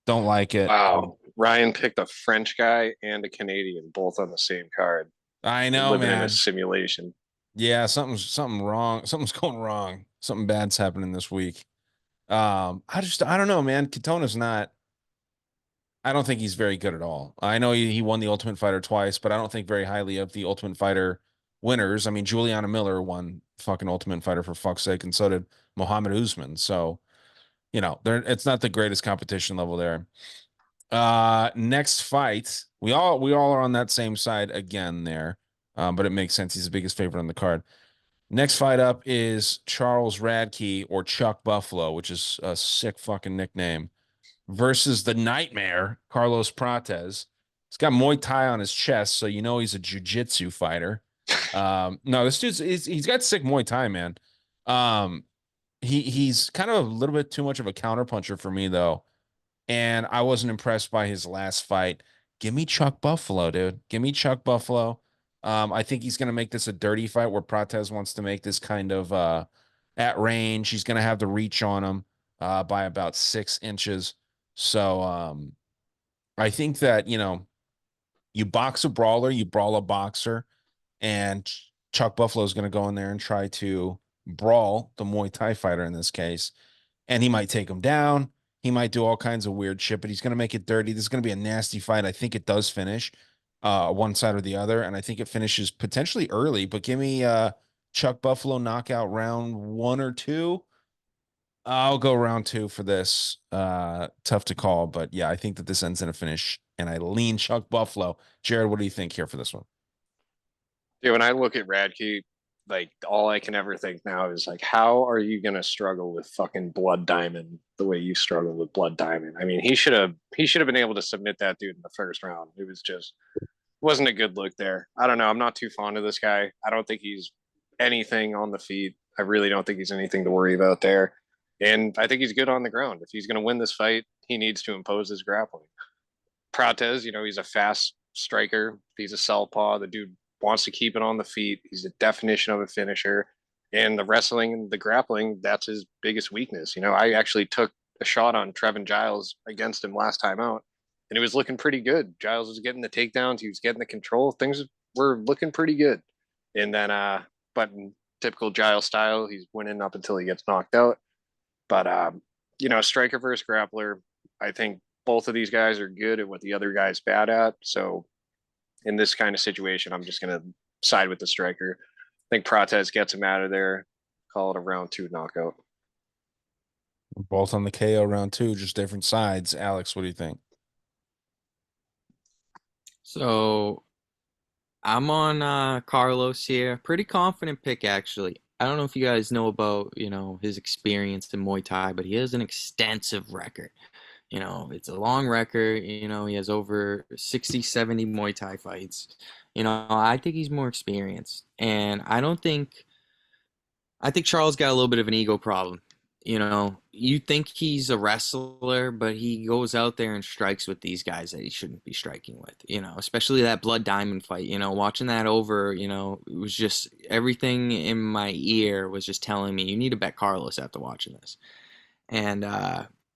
Don't like it. Wow. Ryan picked a French guy and a Canadian, both on the same card. I We're know, living in a man. simulation. Yeah, something wrong. Something's going wrong. Something bad's happening this week. I don't know, man. Katona's not. I don't think he's very good at all. I know he won the Ultimate Fighter twice, but I don't think very highly of the Ultimate Fighter winners. I mean, Juliana Miller won fucking Ultimate Fighter for fuck's sake, and so did Mohammed Usman. So, it's not the greatest competition level there. Next fight, we all are on that same side again there. But it makes sense. He's the biggest favorite on the card. Next fight up is Charles Radtke or Chuck Buffalo, which is a sick fucking nickname, versus the Nightmare, Carlos Prates. He's got Muay Thai on his chest, so he's a jiu-jitsu fighter. No, this dude's he's got sick Muay Thai, man. He's kind of a little bit too much of a counterpuncher for me, though. And I wasn't impressed by his last fight. Give me Chuck Buffalo, dude. Give me Chuck Buffalo. I think he's going to make this a dirty fight where Prates wants to make this kind of at range. He's going to have the reach on him by about 6 inches. So I think that, you box a brawler, you brawl a boxer, and Chuck Buffalo is going to go in there and try to brawl the Muay Thai fighter in this case. And he might take him down. He might do all kinds of weird shit, but he's going to make it dirty. This is going to be a nasty fight. I think it does finish one side or the other, and I think it finishes potentially early, but give me Chuck Buffalo knockout round 1 or 2. I'll go round 2 for this. Tough to call, but yeah, I think that this ends in a finish, and I lean Chuck Buffalo. Jared, what do you think here for this one? Dude, when I look at Radtke, like all I can ever think now is like, how are you gonna struggle with fucking Blood Diamond the way you struggle with Blood Diamond? I mean, he should have been able to submit that dude in the first round. It was just wasn't a good look there. I don't know. I'm not too fond of this guy. I don't think he's anything on the feet. I really don't think he's anything to worry about there. And I think he's good on the ground. If he's going to win this fight, he needs to impose his grappling. Prates, he's a fast striker. He's a southpaw. The dude wants to keep it on the feet. He's the definition of a finisher. And the wrestling and the grappling, that's his biggest weakness. I actually took a shot on Trevin Giles against him last time out, and it was looking pretty good. Giles was getting the takedowns. He was getting the control. Things were looking pretty good. And then, but in typical Giles style, he's winning up until he gets knocked out. But, striker versus grappler, I think both of these guys are good at what the other guy's bad at. So in this kind of situation, I'm just going to side with the striker. I think Prates gets him out of there. Call it a round 2 knockout. Both on the KO round 2, just different sides. Alex, what do you think? So I'm on Carlos here. Pretty confident pick, actually. I don't know if you guys know about, his experience in Muay Thai, but he has an extensive record. It's a long record. He has over 60, 70 Muay Thai fights. I think he's more experienced. And I think Charles got a little bit of an ego problem. You know, you think he's a wrestler, but he goes out there and strikes with these guys that he shouldn't be striking with, you know, especially that Blood Diamond fight, you know, watching that over, you know, it was just everything in my ear was just telling me you need to bet Carlos after watching this. And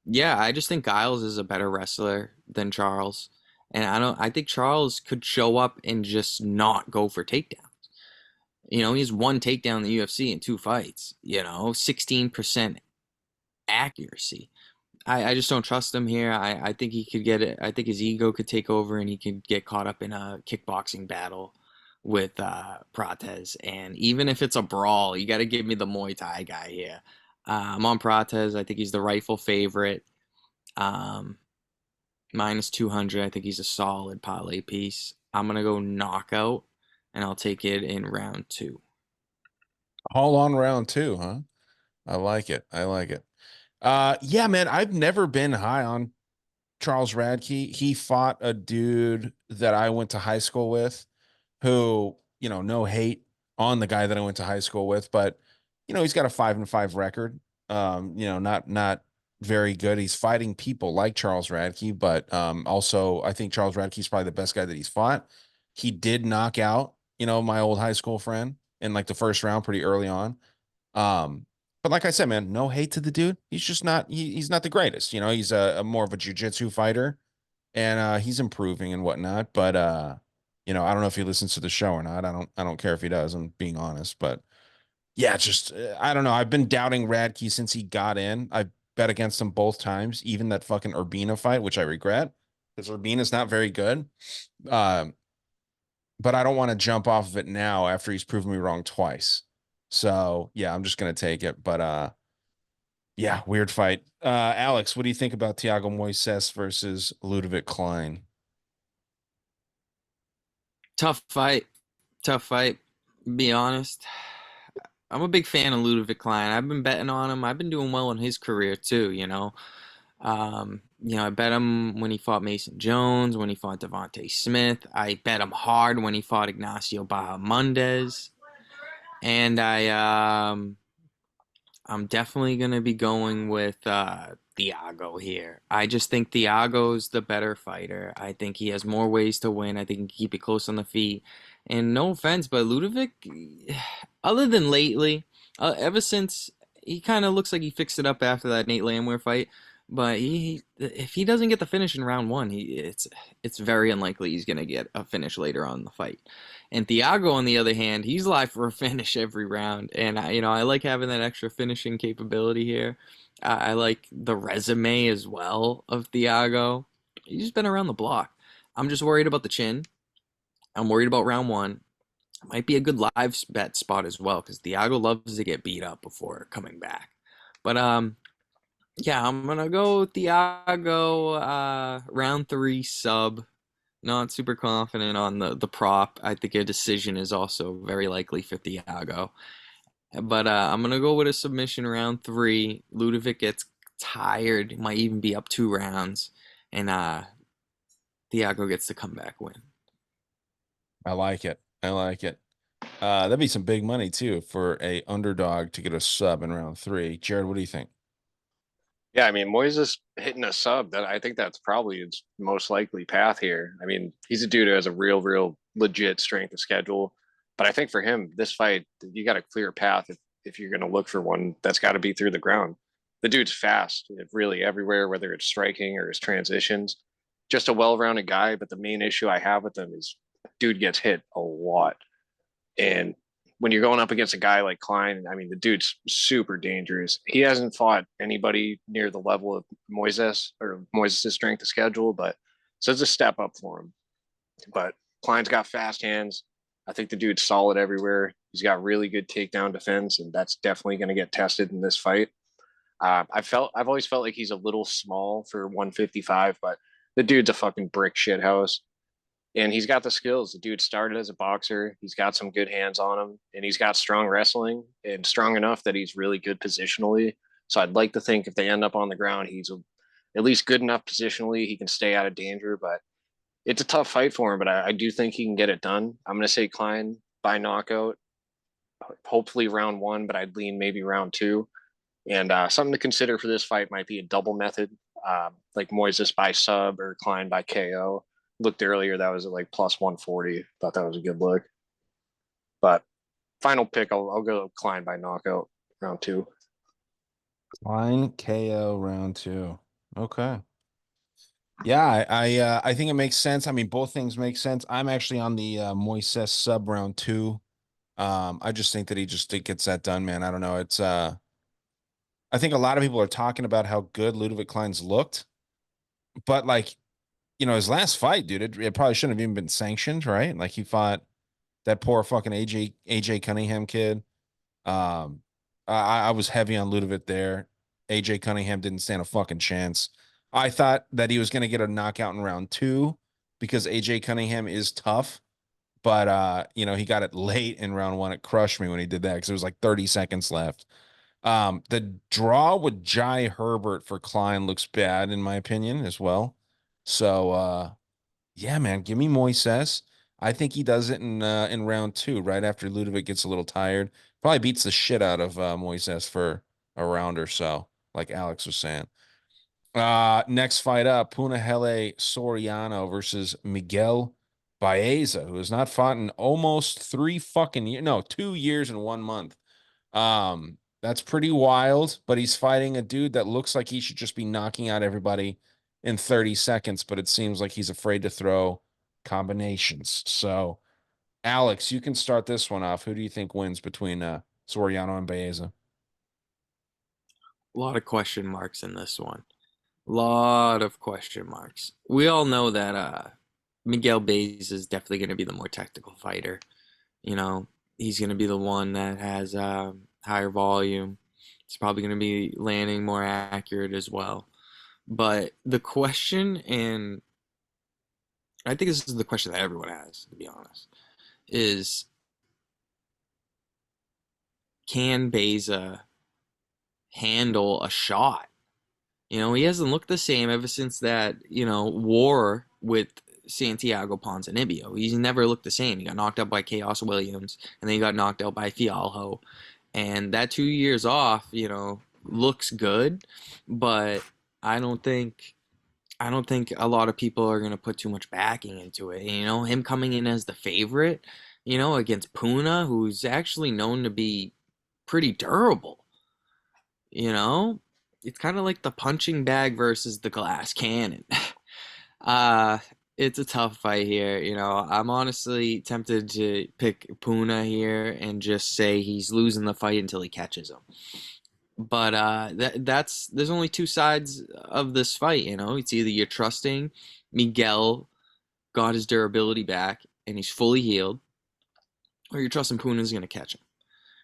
yeah, I just think Giles is a better wrestler than Charles. And I think Charles could show up and just not go for takedowns. You know, he's one takedown in the UFC in 2 fights, you know, 16% accuracy. I just don't trust him here. I think he could get it. I think his ego could take over and he could get caught up in a kickboxing battle with Prates. And even if it's a brawl, you got to give me the Muay Thai guy here. I'm on Prates. I think he's the rightful favorite. Um, minus 200. I think he's a solid parlay piece. I'm going to go knockout and I'll take it in round 2. All on round 2, huh? I like it. I like it. Yeah, man, I've never been high on Charles Radtke. He fought a dude that I went to high school with who, you know, no hate on the guy that I went to high school with, but you know, he's got a 5-5 record. You know, not very good. He's fighting people like Charles Radtke, but also I think Charles Radtke's probably the best guy that he's fought. He did knock out, you know, my old high school friend in like the first round pretty early on. But like I said, man, no hate to the dude. He's just not he's not the greatest. You know, he's a more of a jujitsu fighter and he's improving and whatnot. But you know, I don't know if he listens to the show or not. I don't care if he does, I'm being honest. But yeah, just I don't know. I've been doubting Radke since he got in. I bet against him both times, even that fucking Urbina fight, which I regret because Urbina's not very good. Um, but I don't want to jump off of it now after he's proven me wrong twice. So yeah, I'm just gonna take it. But yeah, weird fight. Alex, what do you think about Thiago Moises versus Ludovic Klein? Tough fight. Tough fight. Be honest. I'm a big fan of Ludovic Klein. I've been betting on him. I've been doing well in his career too, you know. You know, I bet him when he fought Mason Jones, when he fought Devontae Smith. I bet him hard when he fought Ignacio Bahamondes. And I'm definitely gonna be going with Thiago here. I just think Thiago's the better fighter. I think he has more ways to win. I think he can keep it close on the feet. And no offense, but Ludovic, other than lately, ever since he kind of looks like he fixed it up after that Nate Landwehr fight, but if he doesn't get the finish in round 1, it's very unlikely he's gonna get a finish later on in the fight. And Thiago, on the other hand, he's live for a finish every round, and you know I like having that extra finishing capability here. I like the resume as well of Thiago. He's been around the block. I'm just worried about the chin. I'm worried about round 1. Might be a good live bet spot as well because Thiago loves to get beat up before coming back. But yeah, I'm gonna go Thiago round 3 sub. Not super confident on the prop. I think a decision is also very likely for Thiago. But I'm gonna go with a submission round 3. Ludovic gets tired, might even be up 2 rounds, and Thiago gets the comeback win. I like it. I like it. That'd be some big money too for a underdog to get a sub in round 3. Jared, what do you think? Yeah, I mean, Moises hitting a sub, that I think that's probably his most likely path here. I mean, he's a dude who has a real legit strength of schedule. But I think for him, this fight, you got a clear path if you're going to look for one that's got to be through the ground. The dude's fast, really everywhere, whether it's striking or his transitions. Just a well-rounded guy. But the main issue I have with him is dude gets hit a lot. And when you're going up against a guy like Klein, I mean, the dude's super dangerous. He hasn't fought anybody near the level of Moises or Moises' strength of schedule, but so it's a step up for him. But Klein's got fast hands. I think the dude's solid everywhere. He's got really good takedown defense, and that's definitely going to get tested in this fight. I've always felt like he's a little small for 155, but the dude's a fucking brick shit house. And he's got the skills. The dude started as a boxer. He's got some good hands on him, and he's got strong wrestling and strong enough that he's really good positionally. So I'd like to think if they end up on the ground, he's at least good enough positionally. He can stay out of danger, but it's a tough fight for him. But I do think he can get it done. I'm going to say Klein by knockout, hopefully round 1, but I'd lean maybe round 2. And something to consider for this fight might be a double method, like Moises by sub or Klein by KO. Looked earlier, that was at like plus 140. Thought that was a good look. But final pick, I'll go Klein by knockout round two. Klein KO round two. Okay. Yeah, I think it makes sense. I mean, both things make sense. I'm actually on the Moises sub round two. I just think that he gets that done, man. I don't know. It's I think a lot of people are talking about how good Ludwig Klein's looked, but like, his last fight, dude, it probably shouldn't have even been sanctioned, right? Like he fought that poor fucking AJ Cunningham kid. Um, I was heavy on Ludovic there. AJ Cunningham didn't stand a fucking chance. I thought that he was going to get a knockout in round two because AJ Cunningham is tough, but he got it late in round one. It crushed me when he did that because there was like 30 seconds left. The draw with Jai Herbert for Klein looks bad in my opinion as well. So yeah, man, give me Moises. I think he does it in round two, right after Ludovic gets a little tired. Probably beats the shit out of Moises for a round or so, like Alex was saying. Next fight up, Punahele Soriano versus Miguel Baeza, who has not fought in almost 3 fucking years. No, 2 years and 1 month. That's pretty wild, but he's fighting a dude that looks like he should just be knocking out everybody in 30 seconds, but it seems like he's afraid to throw combinations. So, Alex, you can start this one off. Who do you think wins between Soriano and Baeza? A lot of question marks in this one. Lot of question marks. We all know that Miguel Baez is definitely going to be the more technical fighter. You know, he's going to be the one that has higher volume. He's probably going to be landing more accurate as well. But the question, and I think this is the question that everyone has, to be honest, is can Baeza handle a shot? He hasn't looked the same ever since that, war with Santiago Ponzinibbio. He's never looked the same. He got knocked out by Chaos Williams, and then he got knocked out by Fialho. And that 2 years off, looks good, but I don't think I don't think a lot of people are gonna put too much backing into it. Him coming in as the favorite, against Puna, who's actually known to be pretty durable. You know, it's kind of like the punching bag versus the glass cannon. uh, it's a tough fight here. I'm honestly tempted to pick Puna here and just say he's losing the fight until he catches him. But that's there's only two sides of this fight. It's either you're trusting Miguel got his durability back and he's fully healed, or you're trusting Puna's going to catch him.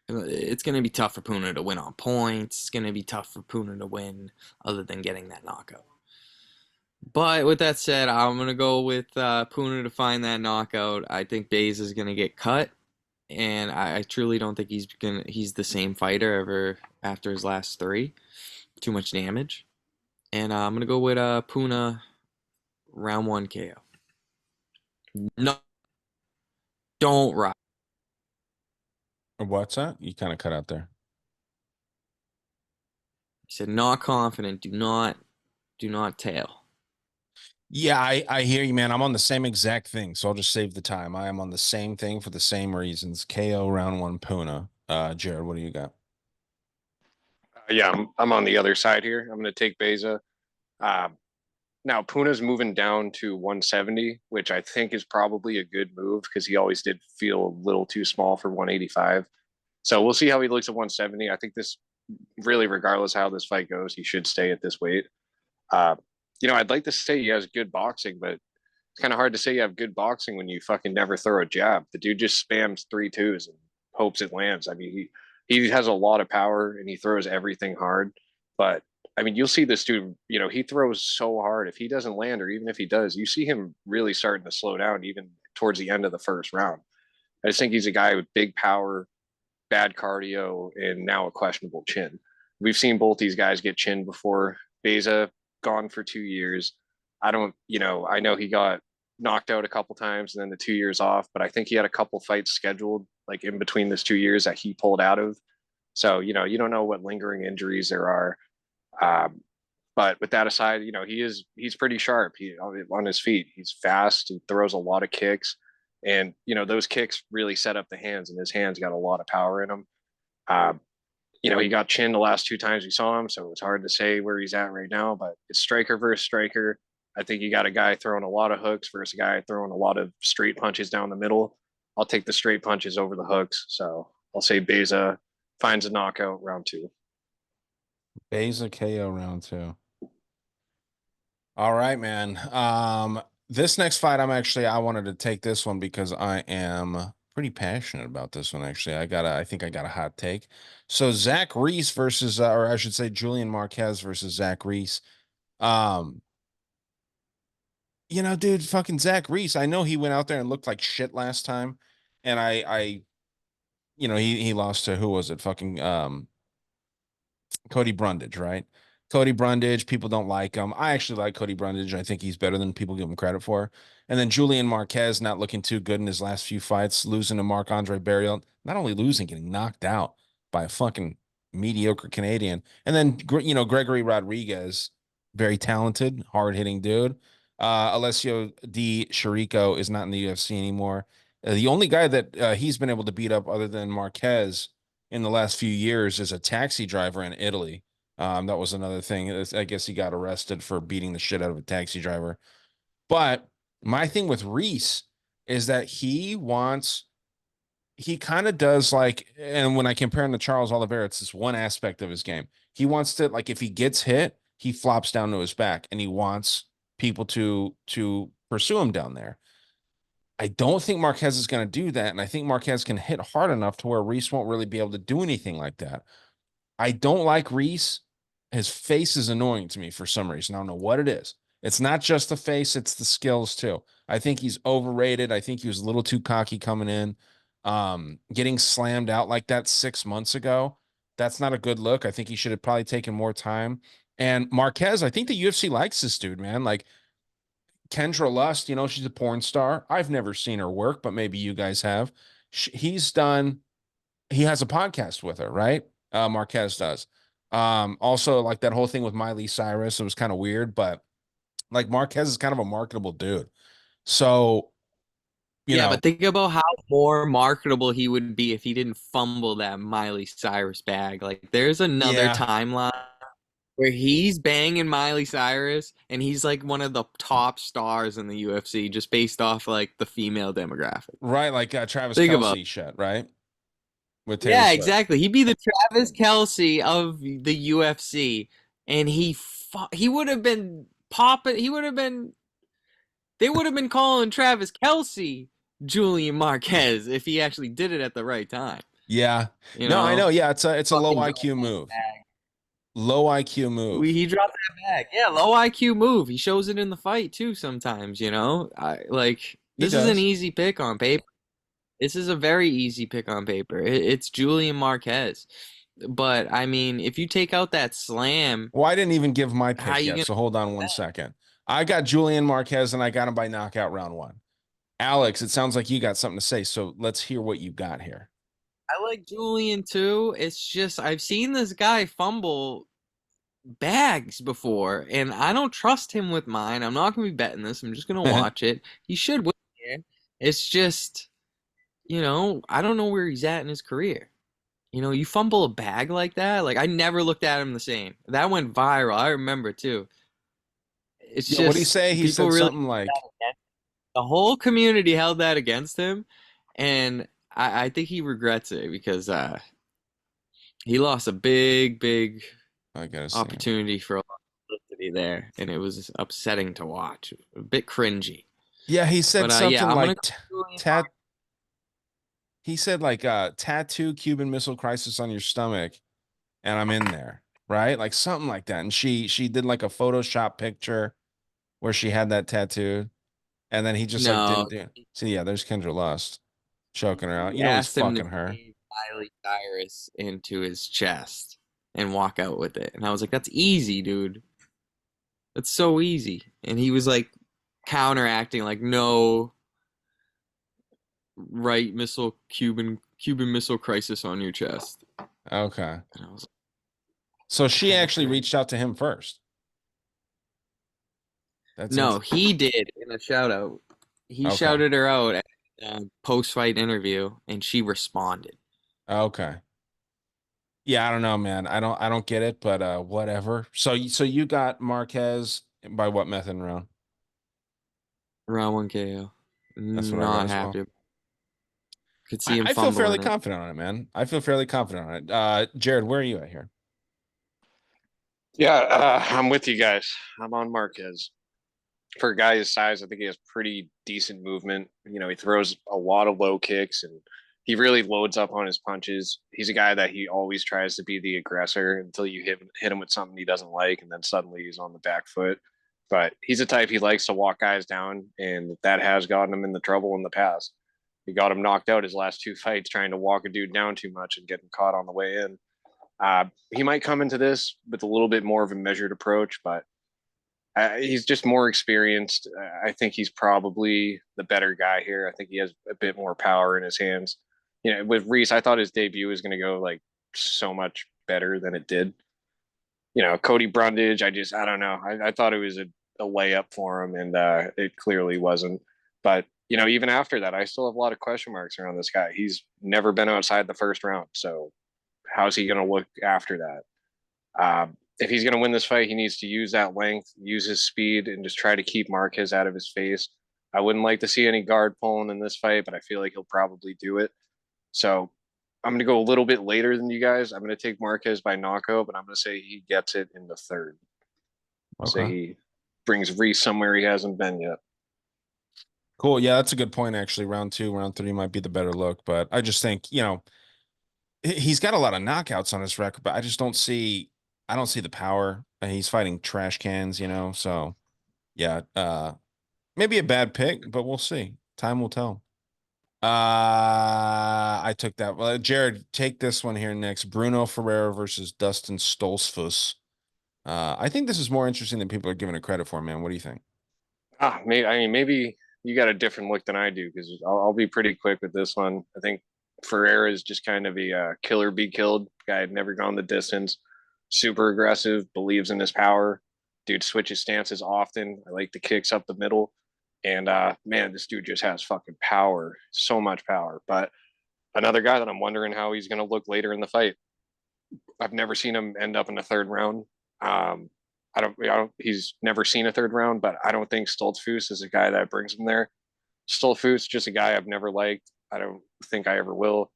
It's going to be tough for Puna to win on points. It's going to be tough for Puna to win other than getting that knockout. But with that said, I'm going to go with Puna to find that knockout. I think Baez is going to get cut, and I truly don't think he's the same fighter ever after his last three. Too much damage. And I'm going to go with Puna round one KO. No, don't ride. What's that? You kind of cut out there. He said, not confident. Do not tail. Yeah, I hear you, man. I'm on the same exact thing, so I'll just save the time. I am on the same thing for the same reasons. KO round one Puna. Jared, what do you got? Yeah, I'm on the other side here. I'm going to take Baeza. Uh, Now Puna's moving down to 170, which I think is probably a good move because he always did feel a little too small for 185. So we'll see how he looks at 170. I think this really, regardless how this fight goes, he should stay at this weight. Uh, I'd like to say he has good boxing, but it's kind of hard to say you have good boxing when you fucking never throw a jab. The dude just spams 3-2s and hopes it lands. I mean, he has a lot of power and he throws everything hard, but I mean, you'll see this dude, he throws so hard. If he doesn't land, or even if he does, you see him really starting to slow down even towards the end of the first round. I just think he's a guy with big power, bad cardio, and now a questionable chin. We've seen both these guys get chin before. Baeza gone for 2 years. I don't, I know he got knocked out a couple times and then the 2 years off, but I think he had a couple fights scheduled like in between this 2 years that he pulled out of. So, you don't know what lingering injuries there are. Um, but with that aside, he's pretty sharp. He on his feet. He's fast. He throws a lot of kicks, and those kicks really set up the hands, and his hands got a lot of power in them. Um, he got chinned the last two times we saw him, so it's hard to say where he's at right now. But it's striker versus striker. I think you got a guy throwing a lot of hooks versus a guy throwing a lot of straight punches down the middle. I'll take the straight punches over the hooks. So I'll say Baeza finds a knockout round two. Baeza KO round 2. All right, man. This next fight, I wanted to take this one because I am pretty passionate about this one. Actually, I think I got a hot take. So Zach Reese versus, or I should say, Julian Marquez versus Zach Reese. Um, dude, fucking Zach Reese. I know he went out there and looked like shit last time, and he lost to, who was it? Fucking Cody Brundage, right? Cody Brundage, people don't like him. I actually like Cody Brundage. I think he's better than people give him credit for. And then Julian Marquez not looking too good in his last few fights, losing to Marc-Andre Barrios. Not only losing, getting knocked out by a fucking mediocre Canadian. And then, Gregory Rodriguez, very talented, hard-hitting dude. Alessio Di Chirico is not in the UFC anymore. The only guy that he's been able to beat up other than Marquez in the last few years is a taxi driver in Italy. That was another thing. I guess he got arrested for beating the shit out of a taxi driver. But my thing with Reese is that he kind of does like, and when I compare him to Charles Oliveira, it's this one aspect of his game. He wants to, like, if he gets hit, he flops down to his back and he wants people to pursue him down there. I don't think Marquez is going to do that. And I think Marquez can hit hard enough to where Reese won't really be able to do anything like that. I don't like Reese. His face is annoying to me for some reason. I don't know what it is. It's not just the face, it's the skills too. I think he's overrated. I think he was a little too cocky coming in. Getting slammed out like that 6 months ago, that's not a good look. I think he should have probably taken more time. And Marquez, I think the UFC likes this dude, man. Like Kendra Lust, she's a porn star. I've never seen her work, but maybe you guys have. He has a podcast with her, right? Marquez does. Also, like that whole thing with Miley Cyrus, it was kind of weird, but like Marquez is kind of a marketable dude. So, Yeah, but think about how more marketable he would be if he didn't fumble that Miley Cyrus bag. Like, there's another timeline where he's banging Miley Cyrus, and he's like one of the top stars in the UFC just based off like the female demographic. Right, like Travis Kelce shit, right? With Taylor Swift. Exactly. He'd be the Travis Kelce of the UFC, and he would have been popping. They would have been calling Travis Kelce Julian Marquez if he actually did it at the right time. Yeah. I know. Yeah, it's a low IQ move. Low IQ move. He dropped that bag. Yeah, low IQ move. He shows it in the fight too sometimes, this is an easy pick on paper. This is a very easy pick on paper. It's Julian Marquez. But, I mean, if you take out that slam... Well, I didn't even give my pick yet, so hold on one second. I got Julian Marquez, and I got him by knockout round 1. Alex, it sounds like you got something to say, so let's hear what you got here. I like Julian, too. It's just, I've seen this guy fumble bags before, and I don't trust him with mine. I'm not going to be betting this. I'm just going to watch it. He should win here. It's just... I don't know where he's at in his career. You fumble a bag like that. Like, I never looked at him the same. That went viral. I remember too. It's just, what did he say? He said really something like the whole community held that against him, and I think he regrets it because he lost a big opportunity for a lot of publicity there, and it was upsetting to watch. A bit cringy. Yeah, he said something like he said like tattoo Cuban Missile Crisis on your stomach, and I'm in there, right? Like something like that. And she did like a Photoshop picture where she had that tattooed, and then he just didn't do it. See, yeah, there's Kendra Lust choking her out. He's fucking her. Miley Cyrus into his chest and walk out with it, and I was like, "That's easy, dude. That's so easy." And he was like counteracting, like, "No." Right missile Cuban Missile Crisis on your chest. Okay. And I was So she like, actually reached out to him first. That's no, interesting. he did in a shout out. He Okay. shouted her out at a post fight interview, and she responded. Okay. Yeah, I don't know, man. I don't get it, but whatever. So you got Marquez by what method and round? Round one KO. That's what I got Not as well. happy. Could see I, him I feel fairly fumbling it. confident on it, man. I feel fairly confident on it. Jared, where are you at here? Yeah, I'm with you guys. I'm on Marquez. For a guy his size, I think he has pretty decent movement. You know, he throws a lot of low kicks and he really loads up on his punches. He's a guy that he always tries to be the aggressor until you hit him with something he doesn't like, and then suddenly he's on the back foot. But he's a type he likes to walk guys down, and that has gotten him in the trouble in the past. He got him knocked out his last two fights trying to walk a dude down too much and get him caught on the way in. He might come into this with a little bit more of a measured approach, but he's just more experienced. I think he's probably the better guy here. I think he has a bit more power in his hands. You know, with Reese, I thought his debut was going to go like so much better than it did. You know, Cody Brundage, I don't know. I thought it was a layup for him, and it clearly wasn't. But you know, even after that, I still have a lot of question marks around this guy. He's never been outside the first round, so how's he going to look after that? If he's going to win this fight, he needs to use that length, use his speed, and just try to keep Marquez out of his face. I wouldn't like to see any guard pulling in this fight, but I feel like he'll probably do it. So I'm going to go a little bit later than you guys. I'm going to take Marquez by knockout, but I'm going to say he gets it in the third. Say Okay. he brings Reese somewhere he hasn't been yet. Cool. Yeah, that's a good point, actually. Round two, round three might be the better look, but I just think, he's got a lot of knockouts on his record, but I don't see the power. He's fighting trash cans, so yeah, maybe a bad pick, but we'll see. Time will tell. I took that. Well, Jared, take this one here next. Bruno Ferreira versus Dustin Stoltzfus. I think this is more interesting than people are giving it credit for, man. What do you think? Maybe you got a different look than I do because I'll be pretty quick with this one. I think Ferreira is just kind of a killer be killed guy. Had never gone the distance. Super aggressive, believes in his power. Dude switches stances often. I like the kicks up the middle. And man, this dude just has fucking power, so much power. But another guy that I'm wondering how he's going to look later in the fight. I've never seen him end up in the third round. Um, He's never seen a third round, but I don't think Stoltzfus is a guy that brings him there. Stoltzfus, just a guy I've never liked. I don't think I ever will.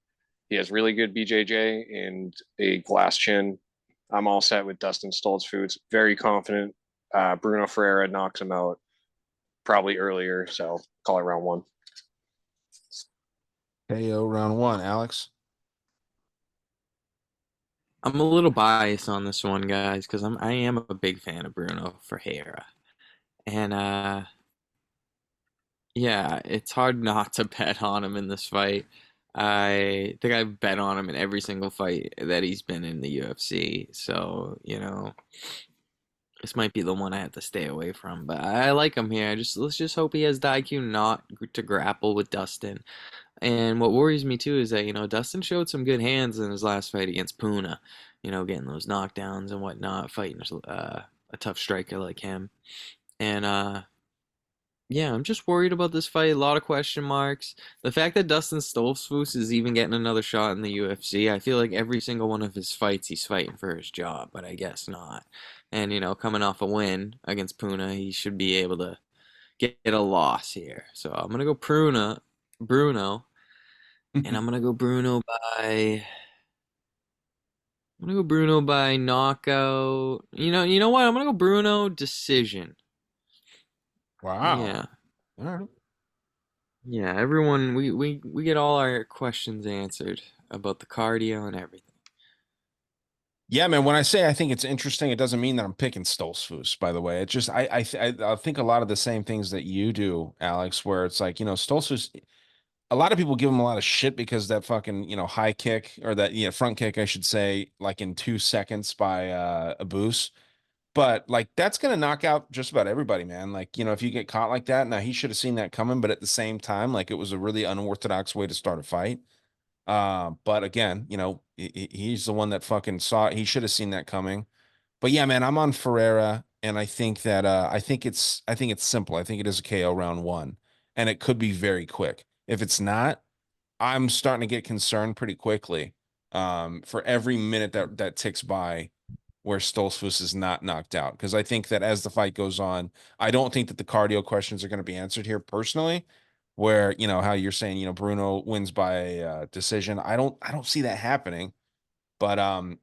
He has really good BJJ and a glass chin. I'm all set with Dustin Stoltzfus. Very confident. Bruno Ferreira knocks him out probably earlier, so call it round one. KO round one, Alex. I'm a little biased on this one, guys, because I am a big fan of Bruno Ferreira, and yeah, it's hard not to bet on him in this fight. I think I've bet on him in every single fight that he's been in the UFC. So, this might be the one I have to stay away from. But I like him here. Let's just hope he has the IQ not to grapple with Dustin. And what worries me too is that, Dustin showed some good hands in his last fight against Puna, getting those knockdowns and whatnot, fighting a tough striker like him. And yeah, I'm just worried about this fight. A lot of question marks. The fact that Dustin Stoltzfus is even getting another shot in the UFC, I feel like every single one of his fights, he's fighting for his job, but I guess not. And, coming off a win against Puna, he should be able to get a loss here. So I'm going to go Bruno, and I'm going to go Bruno by... I'm gonna go Bruno by knockout. You know what? I'm gonna go Bruno decision. Wow. Yeah. All right. Yeah, everyone, we get all our questions answered about the cardio and everything. Yeah, man. When I say I think it's interesting, it doesn't mean that I'm picking Stoltzfus, by the way. It just I think a lot of the same things that you do, Alex, where it's like, Stoltzfus, a lot of people give him a lot of shit because that fucking, high kick or that, front kick, I should say, like in 2 seconds by a boost. But like that's gonna knock out just about everybody, man. Like, if you get caught like that, now he should have seen that coming, but at the same time, like it was a really unorthodox way to start a fight. But again, he's the one that fucking saw it. He should have seen that coming. But yeah, man, I'm on Ferreira, and I think that I think it's simple. I think it is a KO round one, and it could be very quick. If it's not, I'm starting to get concerned pretty quickly. For every minute that ticks by where Stoltzfus is not knocked out. Because I think that as the fight goes on, I don't think that the cardio questions are going to be answered here personally. Where, how you're saying, Bruno wins by decision. I don't see that happening. But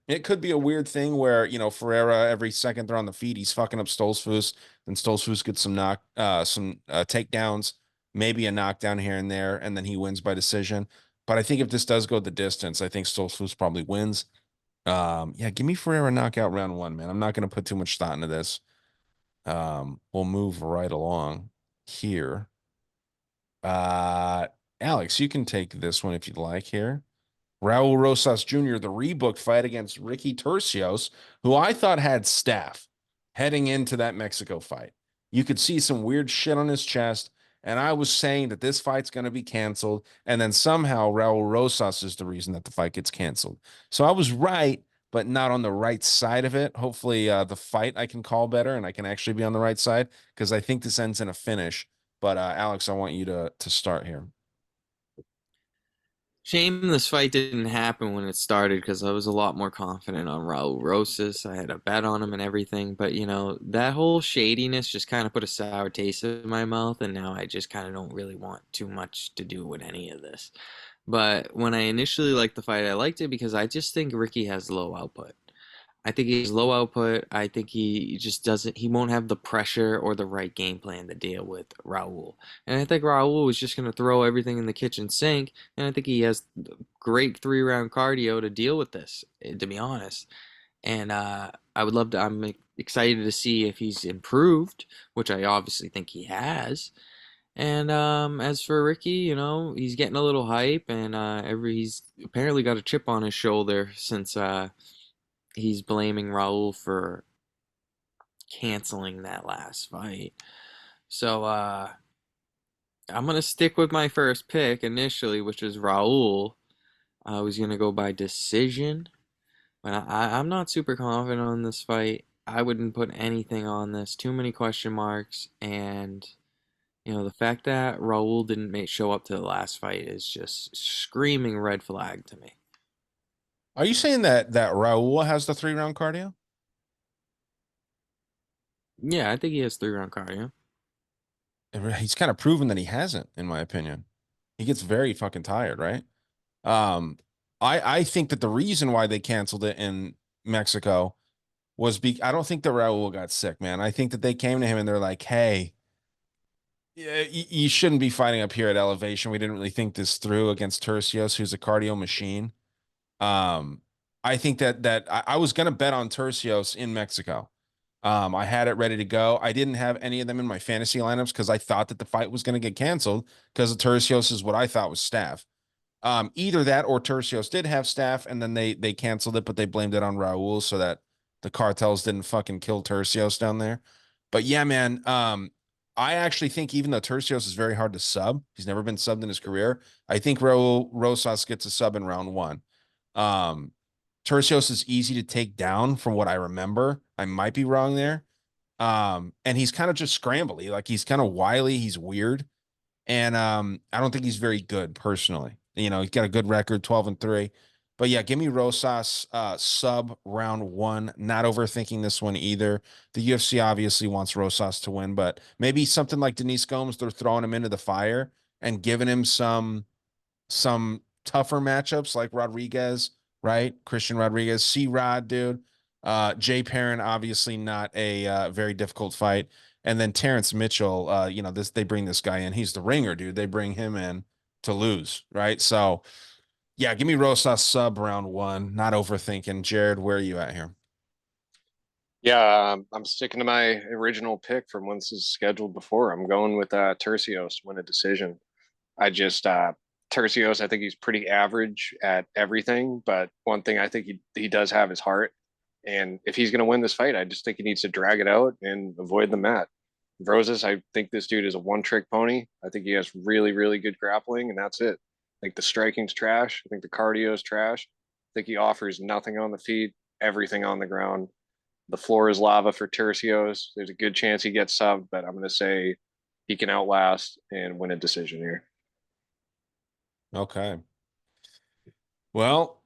it could be a weird thing where, Ferreira, every second they're on the feet, he's fucking up Stoltzfus. Then Stoltzfus gets some takedowns, maybe a knockdown here and there, and then he wins by decision. But I think if this does go the distance, I think Stoltzfus probably wins. Yeah, give me Ferreira knockout round one, man. I'm not going to put too much thought into this. We'll move right along here. Alex, you can take this one if you'd like here. Raul Rosas Jr., the rebooked fight against Ricky Turcios, who I thought had staff heading into that Mexico fight. You could see some weird shit on his chest, and I was saying that this fight's going to be canceled, and then somehow Raul Rosas is the reason that the fight gets canceled. So I was right, but not on the right side of it. Hopefully, the fight I can call better, and I can actually be on the right side, because I think this ends in a finish. But Alex, I want you to start here. Shame this fight didn't happen when it started because I was a lot more confident on Raul Rosas. I had a bet on him and everything, but that whole shadiness just kind of put a sour taste in my mouth, and now I just kind of don't really want too much to do with any of this. But when I initially liked the fight, I liked it because I just think Ricky has low output. I think he's low output. I think he just doesn't, he won't have the pressure or the right game plan to deal with Raul. And I think Raul was just going to throw everything in the kitchen sink. And I think he has great 3 round cardio to deal with this, to be honest. And I'm excited to see if he's improved, which I obviously think he has. And as for Ricky, he's getting a little hype, and he's apparently got a chip on his shoulder since he's blaming Raul for canceling that last fight. So I'm gonna stick with my first pick initially, which is Raul. I was gonna go by decision, but I'm not super confident on this fight. I wouldn't put anything on this. Too many question marks, and the fact that Raul didn't show up to the last fight is just screaming red flag to me. Are you saying that Raul has the 3 round cardio? Yeah, I think he has 3 round cardio. He's kind of proven that he hasn't, in my opinion. He gets very fucking tired, right? Um, I think that the reason why they canceled it in Mexico was I don't think that Raul got sick, man. I think that they came to him and they're like, "Hey, yeah, you shouldn't be fighting up here at elevation. We didn't really think this through against Turcios, who's a cardio machine." Um, I think that I was gonna bet on Turcios in Mexico. I had it ready to go. I didn't have any of them in my fantasy lineups because I thought that the fight was going to get canceled because Turcios is what I thought was staff. Either that or Turcios did have staff and then they canceled it, but they blamed it on Raul so that the cartels didn't fucking kill Turcios down there. But yeah, man, I actually think even though Turcios is very hard to sub, he's never been subbed in his career. I think Raul Rosas gets a sub in round one. Um, Turcios is easy to take down from what I remember. I might be wrong there. And he's kind of just scrambly, like he's kind of wily, he's weird. And I don't think he's very good personally. He's got a good record, 12-3. But yeah, give me Rosas sub round one. Not overthinking this one either. The UFC obviously wants Rosas to win, but maybe something like Denise Gomes, they're throwing him into the fire and giving him some tougher matchups like Rodriguez, right? Christian Rodriguez, C-Rod, dude. Jay Perrin, obviously not a very difficult fight. And then Terrence Mitchell, they bring this guy in. He's the ringer, dude. They bring him in to lose, right? So, yeah, give me Rosas sub round one. Not overthinking. Jared, where are you at here? Yeah, I'm sticking to my original pick from once this is scheduled before. I'm going with Turcios to win a decision. I just Turcios, I think he's pretty average at everything, but one thing I think he does have is heart. And if he's going to win this fight, I just think he needs to drag it out and avoid the mat. Rosas, I think this dude is a one-trick pony. I think he has really, really good grappling, and that's it. think the striking's trash. I think the cardio's trash. I think he offers nothing on the feet, everything on the ground. The floor is lava for Turcios. There's a good chance he gets subbed, but I'm going to say he can outlast and win a decision here. Okay. Well,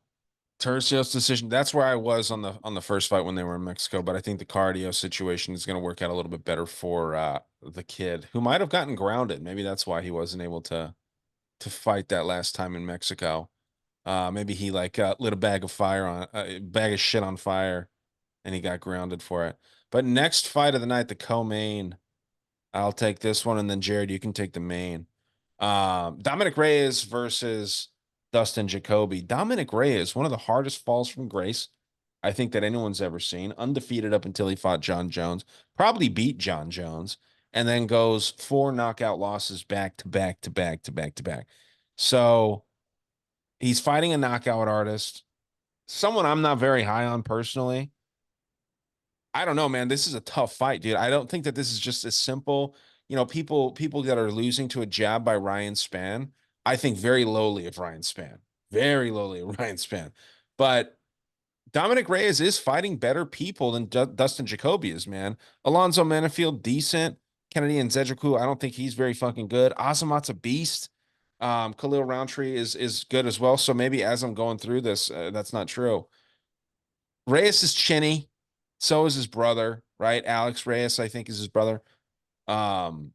Turcios decision. That's where I was on the first fight when they were in Mexico, but I think the cardio situation is going to work out a little bit better for the kid who might have gotten grounded. Maybe that's why he wasn't able to fight that last time in Mexico. Maybe he like lit a bag of fire on a bag of shit on fire, and he got grounded for it. But next fight of the night, the co-main. I'll take this one, and then Jared, you can take the main. Dominic Reyes versus Dustin Jacoby. Dominic Reyes, one of the hardest falls from grace I think that anyone's ever seen. Undefeated up until he fought John Jones. Probably beat John Jones, and then goes 4 knockout losses back to back to back to back to back. So he's fighting a knockout artist, someone I'm not very high on personally. I don't know, man. This is a tough fight, dude. I don't think that this is just as simple. People that are losing to a jab by Ryan Spann, I think very lowly of Ryan Spann. Very lowly of Ryan Spann. But Dominic Reyes is fighting better people than Dustin Jacoby is, man. Alonzo Manafield, decent. Kennedy and Nzechukwu, I don't think he's very fucking good. Azamat's a beast. Khalil Roundtree is good as well. So maybe as I'm going through this, that's not true. Reyes is chinny. So is his brother, right? Alex Reyes, I think, is his brother. Um,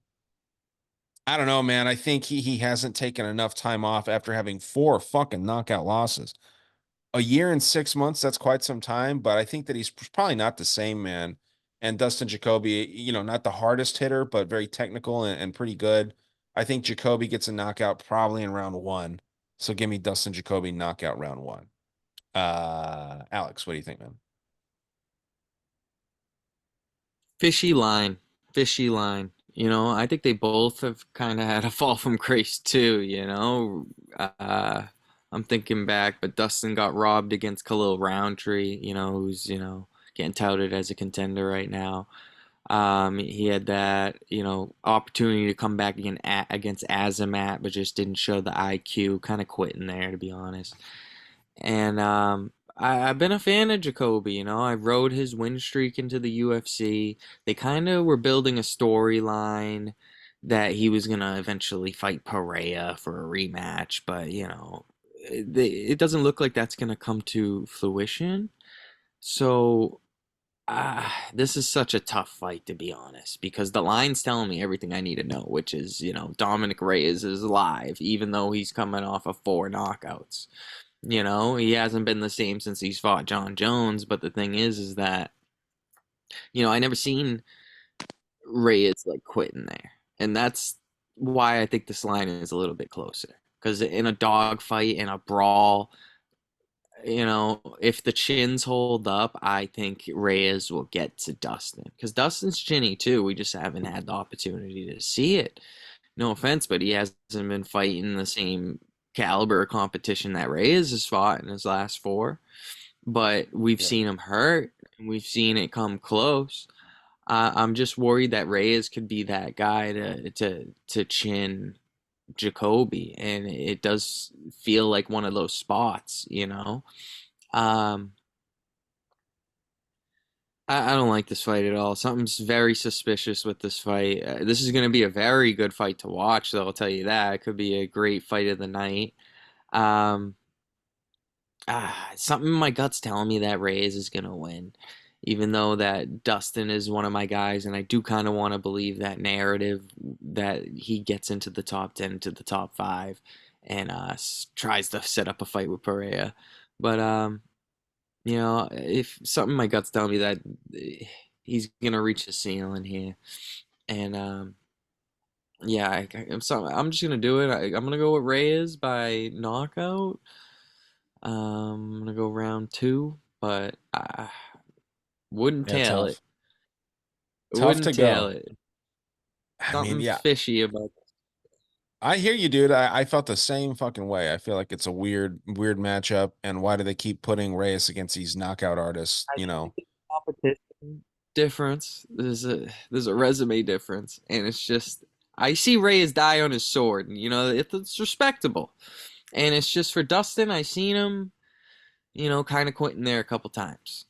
I don't know, man. I think he hasn't taken enough time off after having 4 fucking knockout losses. A year and 6 months, that's quite some time, but I think that he's probably not the same, man. And Dustin Jacoby, not the hardest hitter, but very technical and pretty good. I think Jacoby gets a knockout probably in round 1. So give me Dustin Jacoby knockout round 1. Alex, what do you think, man? Fishy line, fishy line. I think they both have kind of had a fall from grace too. I'm thinking back, but Dustin got robbed against Khalil Roundtree. Who's getting touted as a contender right now. He had that opportunity to come back against Azamat, but just didn't show the IQ. Kind of quitting there, to be honest. And I've been a fan of Jacoby. I rode his win streak into the UFC. They kind of were building a storyline that he was going to eventually fight Pereira for a rematch, but, it doesn't look like that's going to come to fruition. So this is such a tough fight, to be honest, because the line's telling me everything I need to know, which is, Dominic Reyes is live, even though he's coming off of 4 knockouts. He hasn't been the same since he's fought John Jones, but the thing is that, I never seen Reyes like quitting there. And that's why I think this line is a little bit closer. Because in a dogfight, in a brawl, if the chins hold up, I think Reyes will get to Dustin. Because Dustin's chinny too. We just haven't had the opportunity to see it. No offense, but he hasn't been fighting the same caliber of competition that Reyes has fought in his last 4. But we've seen him hurt, and we've seen it come close. I'm just worried that Reyes could be that guy to chin Jacoby, and it does feel like one of those spots, I don't like this fight at all. Something's very suspicious with this fight. This is going to be a very good fight to watch, though, I'll tell you that. It could be a great fight of the night. Um, Something in my gut's telling me that Reyes is going to win, even though that Dustin is one of my guys, and I do kind of want to believe that narrative that he gets into the top 10, to the top 5, and tries to set up a fight with Pereira. But if something in my gut's telling me that he's gonna reach the ceiling here, and yeah, I'm just gonna do it. I'm gonna go with Reyes by knockout. I'm gonna go round 2, but I wouldn't Yeah, tail it. tough Wouldn't to tail go. it. I mean, Something yeah, fishy about. I hear you, dude. I felt the same fucking way. I feel like it's a weird matchup. And why do they keep putting Reyes against these knockout artists? I think it's competition difference. There's a resume difference, and it's just I see Reyes die on his sword, and it's respectable. And it's just for Dustin, I seen him, kind of quitting there a couple times.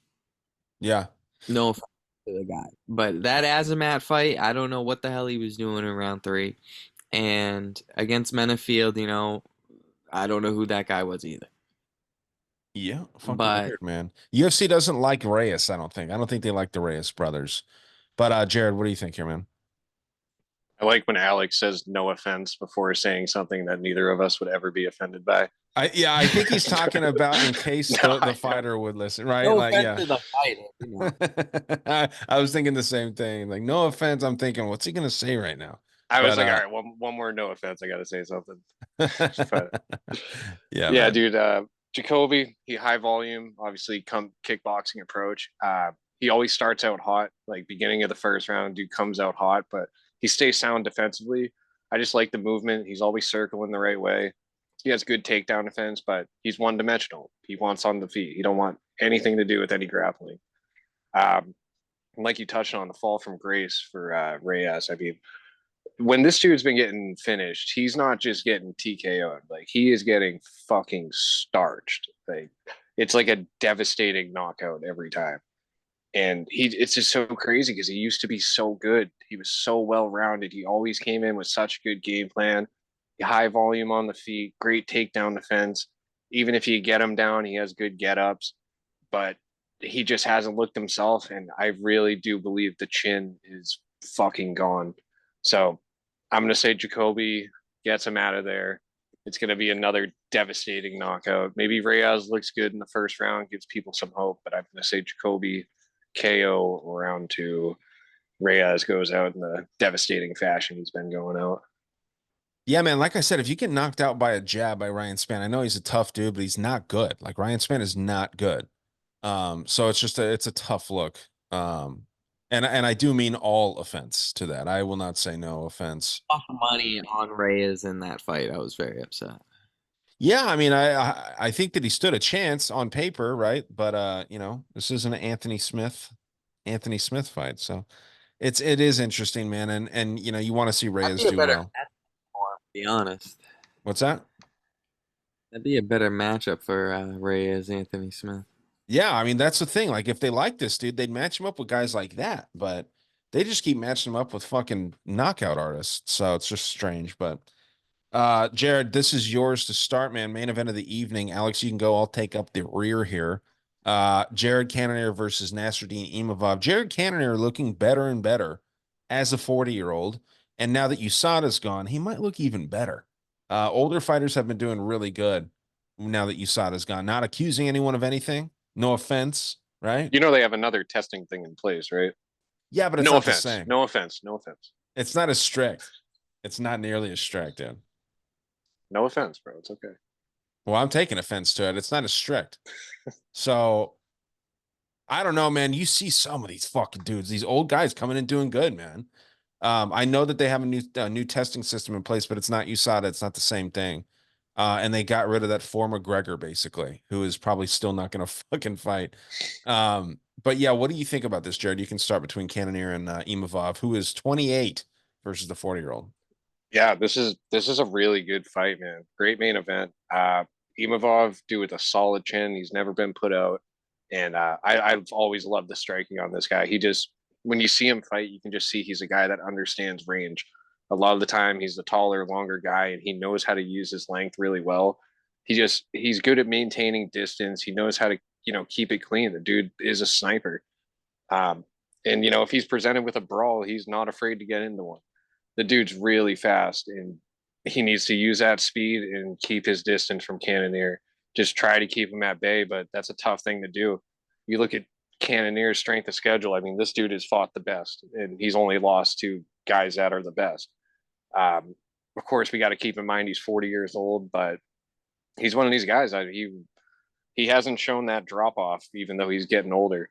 Yeah. No offense to the guy. But that Azamat fight, I don't know what the hell he was doing in round 3. And against Menafield, I don't know who that guy was either. Yeah, fucking But weird, man. UFC doesn't like Reyes, I don't think. I don't think they like the Reyes brothers. But Jared, what do you think here, man? I like when Alex says no offense before saying something that neither of us would ever be offended by. I think he's talking about in case No, the I know. fighter would listen, right? no Like, offense yeah. to the fighter. I was thinking the same thing. Like, no offense. I'm thinking, what's he gonna say right now? I was But like, all right, one more no offense. I got to say something. But yeah, yeah, man. dude, Jacoby, he high volume, obviously come kickboxing approach. He always starts out hot, like beginning of the first round, dude comes out hot, but he stays sound defensively. I just like the movement. He's always circling the right way. He has good takedown defense, but he's one dimensional. He wants on the feet. He don't want anything to do with any grappling. And like you touched on the fall from grace for Reyes. I mean, when this dude's been getting finished, he's not just getting TKO'd. Like he is getting fucking starched. Like it's like a devastating knockout every time. And it's just so crazy because he used to be so good. He was so well rounded. He always came in with such a good game plan, high volume on the feet, great takedown defense. Even if you get him down, he has good get ups, but he just hasn't looked himself. And I really do believe the chin is fucking gone. So I'm going to say Jacoby gets him out of there. It's going to be another devastating knockout. Maybe Reyes looks good in the first round, gives people some hope, but I'm going to say Jacoby KO round 2. Reyes goes out in the devastating fashion he's been going out. Yeah, man. Like I said, if you get knocked out by a jab by Ryan Spann, I know he's a tough dude, but he's not good. Like Ryan Spann is not good. So it's a tough look. And I do mean all offense to that. I will not say no offense. Off money on Reyes in that fight. I was very upset. Yeah, I mean, I think that he stood a chance on paper, right? But this isn't an Anthony Smith fight, so it is interesting, man. And you want to see That'd Reyes be a do better well. matchup for him, to be honest. What's that? That'd be a better matchup for Reyes Anthony Smith. Yeah, I mean, that's the thing. Like, if they like this dude, they'd match him up with guys like that, but they just keep matching him up with fucking knockout artists. So it's just strange. But Jared, this is yours to start, man. Main event of the evening. Alex, you can go. I'll take up the rear here. Jared Cannonier versus Nasruddin Imavov. Jared Cannonier looking better and better as a 40-year-old. And now that USADA's gone, he might look even better. Older fighters have been doing really good now that USADA's gone. Not accusing anyone of anything. No offense, right? You know they have another testing thing in place, right? Yeah, but it's No not the offense. same. No offense. No offense. It's not as strict. It's not nearly as strict, dude. No offense, bro. It's okay. Well, I'm taking offense to it. It's not as strict. So I don't know, man. You see some of these fucking dudes, these old guys coming in doing good, man. I know that they have a new testing system in place, but it's not USADA. It's not the same thing. And they got rid of that former McGregor, basically, who is probably still not going to fucking fight. But yeah, what do you think about this, Jared? You can start between Cannonier and Imavov, who is 28 versus the 40-year-old. Yeah, this is a really good fight, man. Great main event. Imavov do with a solid chin. He's never been put out, and I've always loved the striking on this guy. He just when you see him fight, you can just see he's a guy that understands range. A lot of the time, he's the taller, longer guy, and he knows how to use his length really well. He's good at maintaining distance. He knows how to keep it clean. The dude is a sniper. Um, and if he's presented with a brawl, he's not afraid to get into one. The dude's really fast, and he needs to use that speed and keep his distance from Cannonier. Just try to keep him at bay, but that's a tough thing to do. You look at Cannonier's strength of schedule. I mean, this dude has fought the best, and he's only lost to guys that are the best. Of course, we got to keep in mind he's 40 years old, but he's one of these guys. He hasn't shown that drop off, even though he's getting older.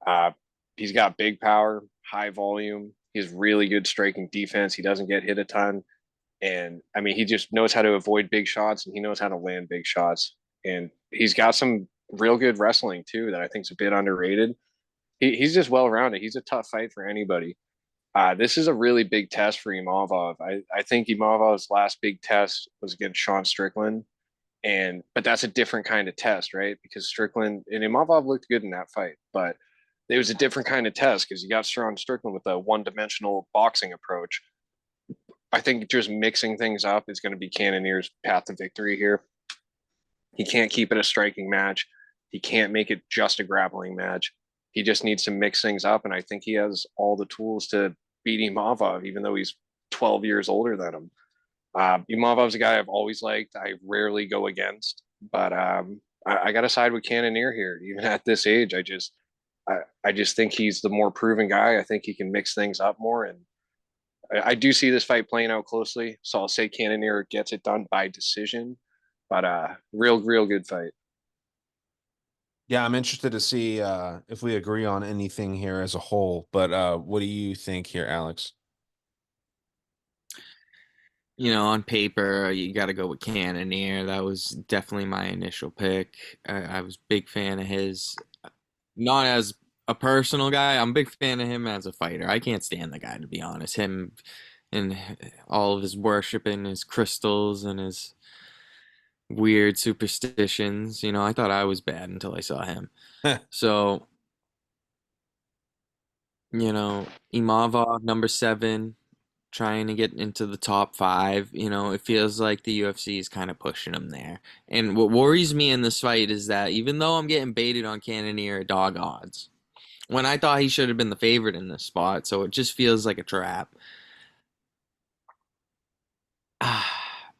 Uh, he's got big power, high volume. He has really good striking defense. He doesn't get hit a ton. And I mean, he just knows how to avoid big shots and he knows how to land big shots. And he's got some real good wrestling too that I think is a bit underrated. He's just well rounded. He's a tough fight for anybody. This is a really big test for Imavov. I think Imavov's last big test was against Sean Strickland. But that's a different kind of test, right? Because Strickland and Imavov looked good in that fight, but it was a different kind of test because you got Sharon Strickland with a one-dimensional boxing approach. I think just mixing things up is going to be Cannonier's path to victory here. He can't keep it a striking match. He can't make it just a grappling match. He just needs to mix things up, and I think he has all the tools to beat Imavov, even though he's 12 years older than him. Imavov's a guy I've always liked. I rarely go against, but I got to side with Cannonier here. Even at this age, I just think he's the more proven guy. I think he can mix things up more, and I do see this fight playing out closely. So I'll say Cannonier gets it done by decision, but real good fight. Yeah, I'm interested to see if we agree on anything here as a whole. But what do you think here, Alex? On paper, you got to go with Cannonier. That was definitely my initial pick. I was a big fan of his, not as a personal guy. I'm a big fan of him as a fighter. I can't stand the guy, to be honest. Him and all of his worshiping, his crystals and his weird superstitions. I thought I was bad until I saw him. So, Imavov, number 7, trying to get into the top 5. It feels like the UFC is kind of pushing him there. And what worries me in this fight is that even though I'm getting baited on Cannonier at dog odds, when I thought he should have been the favorite in this spot, so it just feels like a trap.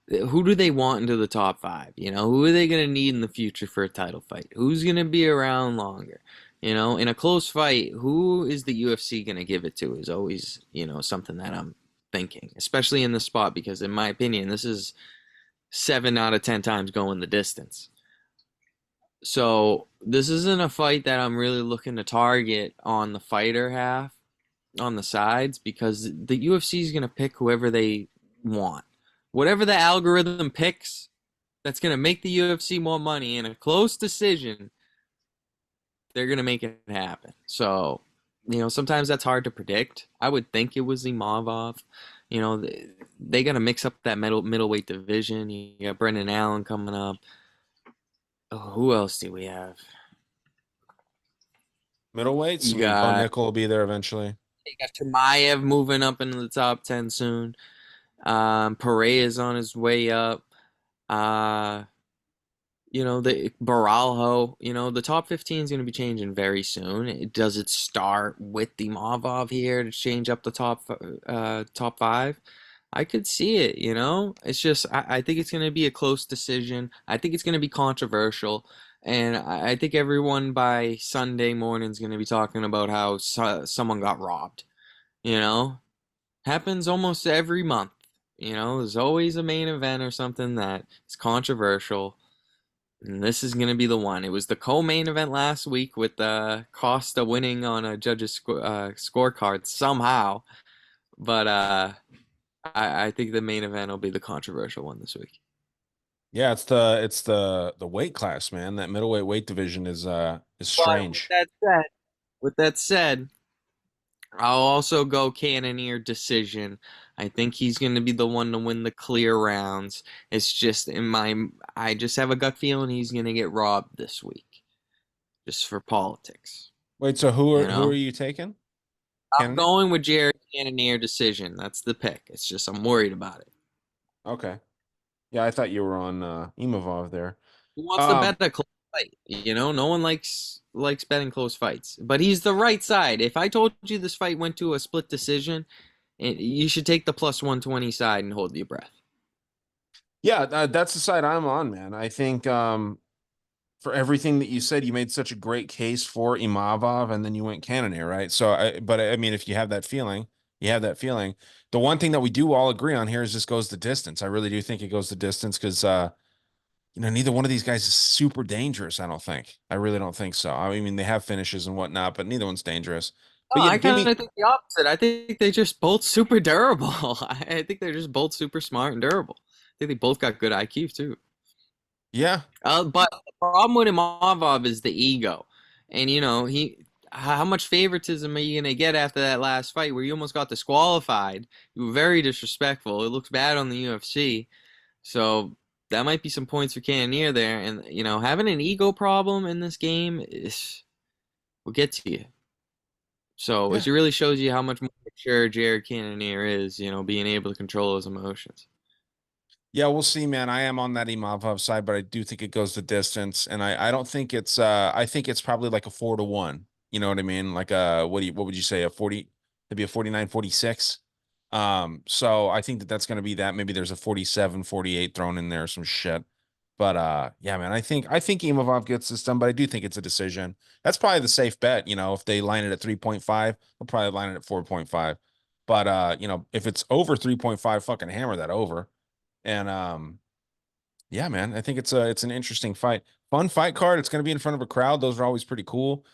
Who do they want into the top 5? Who are they going to need in the future for a title fight? Who's going to be around longer? In a close fight, who is the UFC going to give it to is always, something that I'm thinking, especially in this spot, because in my opinion, this is 7 out of 10 times going the distance. So this isn't a fight that I'm really looking to target on the fighter half, on the sides, because the UFC is going to pick whoever they want. Whatever the algorithm picks that's going to make the UFC more money in a close decision, they're going to make it happen. So, sometimes that's hard to predict. I would think it was Imavov. They got to mix up that middleweight division. You got Brendan Allen coming up. Oh, who else do we have? Middleweights? You got Nickel will be there eventually. You got Chimaev moving up into the top 10 soon. Pareja is on his way up. The Baralho, the top 15 is going to be changing very soon. Does it start with the Imavov here to change up the top 5? I could see it, It's just, I think it's going to be a close decision. I think it's going to be controversial. And I think everyone by Sunday morning is going to be talking about how someone got robbed, Happens almost every month. There's always a main event or something that is controversial. And this is going to be the one. It was the co-main event last week with Costa winning on a judge's scorecard somehow. But I think the main event will be the controversial one this week. Yeah, it's the weight class, man. That middleweight weight division is strange. With that said, I'll also go Cannonier decision. I think he's going to be the one to win the clear rounds. It's just I just have a gut feeling he's going to get robbed this week, just for politics. Wait, so who are you taking? I'm going with Jared Cannonier decision. That's the pick. It's just I'm worried about it. Okay. Yeah, I thought you were on Imavov there. Who wants to bet a close fight? No one likes betting close fights. But he's the right side. If I told you this fight went to a split decision, you should take the plus 120 side and hold your breath. Yeah, that's the side I'm on, man. I think for everything that you said, you made such a great case for Imavov, and then you went Cannonier, right? So, but I mean, if you have that feeling, you have that feeling. The one thing that we do all agree on here is this goes the distance. I really do think it goes the distance because, neither one of these guys is super dangerous. I don't think. I really don't think so. I mean, they have finishes and whatnot, but neither one's dangerous. But I kind of think the opposite. I think they're just both super durable. I think they're just both super smart and durable. I think they both got good IQ too. Yeah. But the problem with Imavov is the ego. And, how much favoritism are you going to get after that last fight where you almost got disqualified? You were very disrespectful. It looks bad on the UFC. So that might be some points for Cannonier there. And, you know, having an ego problem in this game will get to you. So Yeah. it really shows you how much more mature Jared Cannonier is, you know, being able to control his emotions. Yeah, we'll see, man. I am on that Imavov side, but I do think it goes the distance. And I don't think it's I think it's probably like a 4-1. You know what I mean? Like what would you say? A 40, maybe a 49-46. So I think that's gonna be that. Maybe there's a 47-48 thrown in there, some shit. But yeah, man, I think Imavov gets this done, but I do think it's a decision. That's probably the safe bet. You know, if they line it at 3.5, they'll probably line it at 4.5. But you know, if it's over 3.5, fucking hammer that over. And yeah, man, I think it's an interesting fight. Fun fight card. It's gonna be in front of a crowd. Those are always pretty cool.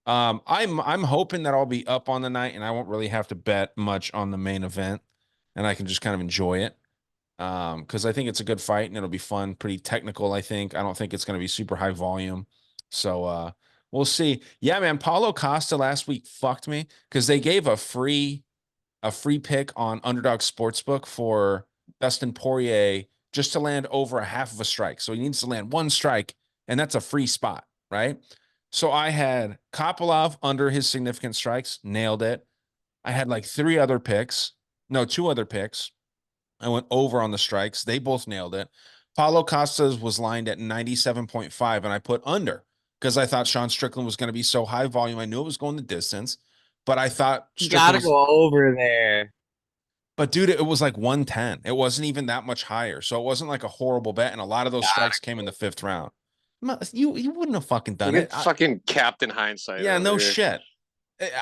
I'm hoping that I'll be up on the night and I won't really have to bet much on the main event and I can just kind of enjoy it. Because I think it's a good fight and it'll be fun, pretty technical, I think. I don't think it's gonna be super high volume. So we'll see. Yeah, man, Paulo Costa last week fucked me because they gave a free pick on Underdog Sportsbook for Dustin Poirier just to land over a half of a strike. So he needs to land one strike, and that's a free spot, right? So I had Kopolov under his significant strikes, nailed it. I had like two other picks. I went over on the strikes. They both nailed it. Paulo Costa's was lined at 97.5, and I put under because I thought Sean Strickland was going to be so high volume. I knew it was going the distance, but I thought You Strickland gotta was. go over there. But dude, it was like 110. It wasn't even that much higher. So it wasn't like a horrible bet. And a lot of those strikes came in the fifth round. You wouldn't have fucking done Look it. at fucking Captain Hindsight Yeah, over no here. shit.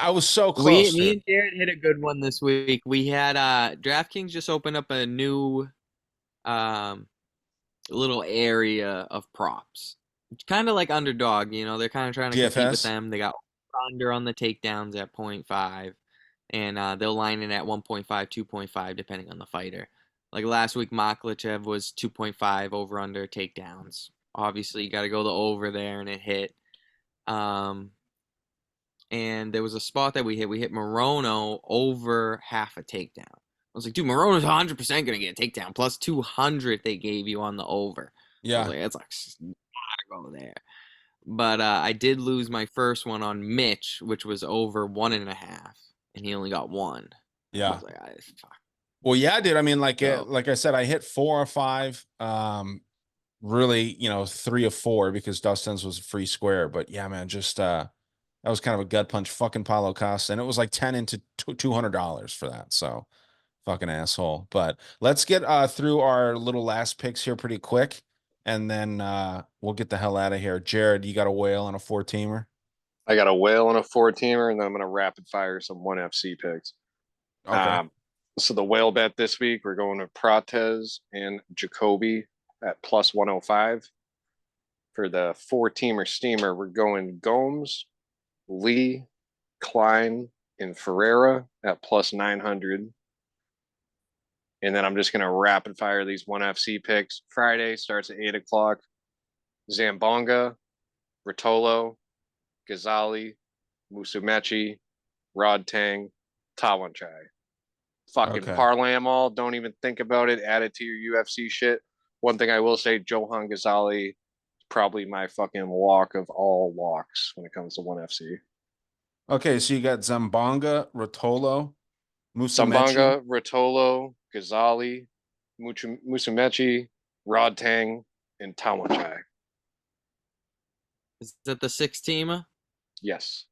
I was so Me close, dude. and Jared hit a good one this week. We had DraftKings just opened up a new um little area of props. Kind of like Underdog, you know, they're kind of trying to compete with DFS. them. They got under on the takedowns at 0.5, and they'll line it at 1.5, 2.5, depending on the fighter. Like last week, Makhachev was 2.5 over under takedowns. Obviously, you got to go the over there, and it hit. And there was a spot that we hit. We hit Morono over half a takedown. I was like, dude, Morono's 100% going to get a takedown. Plus 200 they gave you on the over. I was Yeah. like, it's like, gotta go there. But I did lose my first one on Mitch, which was over 1.5, and he only got one. I Yeah. was like, fuck. Well, yeah, dude. I mean, So, like I said, I hit 4 or 5. Really, 3 or 4 because Dustin's was a free square. But yeah, man, just that was kind of a gut punch. Fucking Paulo Costa, and it was like 10 into $200 for that. So fucking asshole. But let's get through our little last picks here pretty quick, and then we'll get the hell out of here. Jared, you got a whale and a 4-teamer? I got a whale and a 4-teamer, and then I'm gonna rapid fire some 1FC picks. Okay. So the whale bet this week, we're going to Prates and Jacoby at plus 105. For the 4-teamer steamer, we're going Gomes, Lee, Klein, and Ferreira at plus 900. And then I'm just going to rapid fire these 1FC picks. Friday starts at 8 o'clock. Zambonga, Rotolo, Ghazali, Musumechi, Rodtang, Tawanchai. Fucking Okay. parlay them all. Don't even think about it. Add it to your UFC shit. One thing I will say, Johan Ghazali is probably my fucking lock of all locks when it comes to 1FC. Okay, so you got Zambonga, Rotolo, Musamechi. Zambonga, Rotolo, Ghazali, Musumechi, Rodtang, and Tawanchai. is that the 6-teamer? Yes.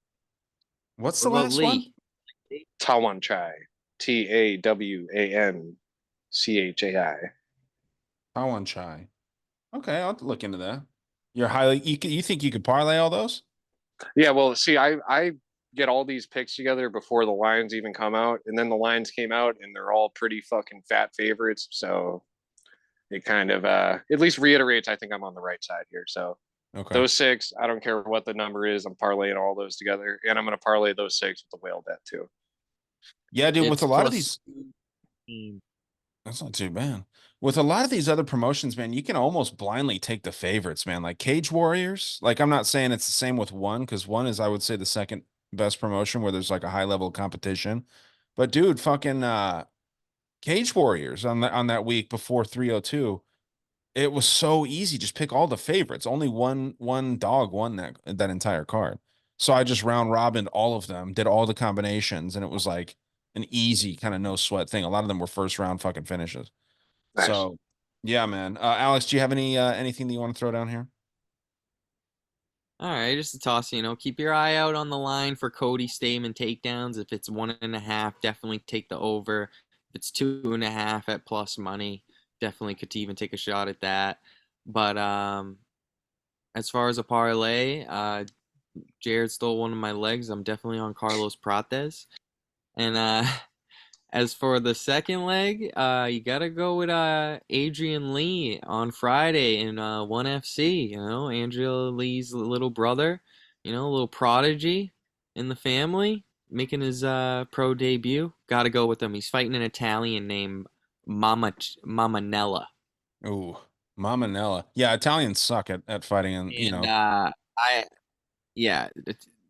What's What the about last one? Lee? Tawanchai. Tawanchai. Pawan Chai. Okay, I'll have to look into that. You think you could parlay all those? Yeah, well, see, I get all these picks together before the lines even come out, and then the lines came out, and they're all pretty fucking fat favorites. So it kind of at least reiterates I think I'm on the right side here. So Okay. those 6, I don't care what the number is, I'm parlaying all those together, and I'm going to parlay those 6 with the whale bet too. Yeah, dude, with It's a lot of plus these, that's not too bad. With a lot of these other promotions, man, you can almost blindly take the favorites, man. Like Cage Warriors. Like I'm not saying it's the same with one, because one is, I would say, the second best promotion where there's like a high level of competition. But dude, fucking Cage Warriors on that week before 302. It was so easy. Just pick all the favorites. Only one dog won that entire card. So I just round robined all of them, did all the combinations, and it was like an easy kind of no sweat thing. A lot of them were first round fucking finishes. Nice. So yeah, man. Alex, do you have anything that you want to throw down here? All right, just a toss, keep your eye out on the line for Cody Stamann takedowns. If it's 1.5, definitely take the over. If it's 2.5 at plus money, definitely could even take a shot at that. But as far as a parlay, Jared stole one of my legs. I'm definitely on Carlos Prates. And as for the second leg, you gotta go with Adrian Lee on Friday in 1FC. Angela Lee's little brother, a little prodigy in the family, making his pro debut. Gotta go with him. He's fighting an Italian named Mamanella. Ooh, Mamanella. Yeah, Italians suck at fighting, and And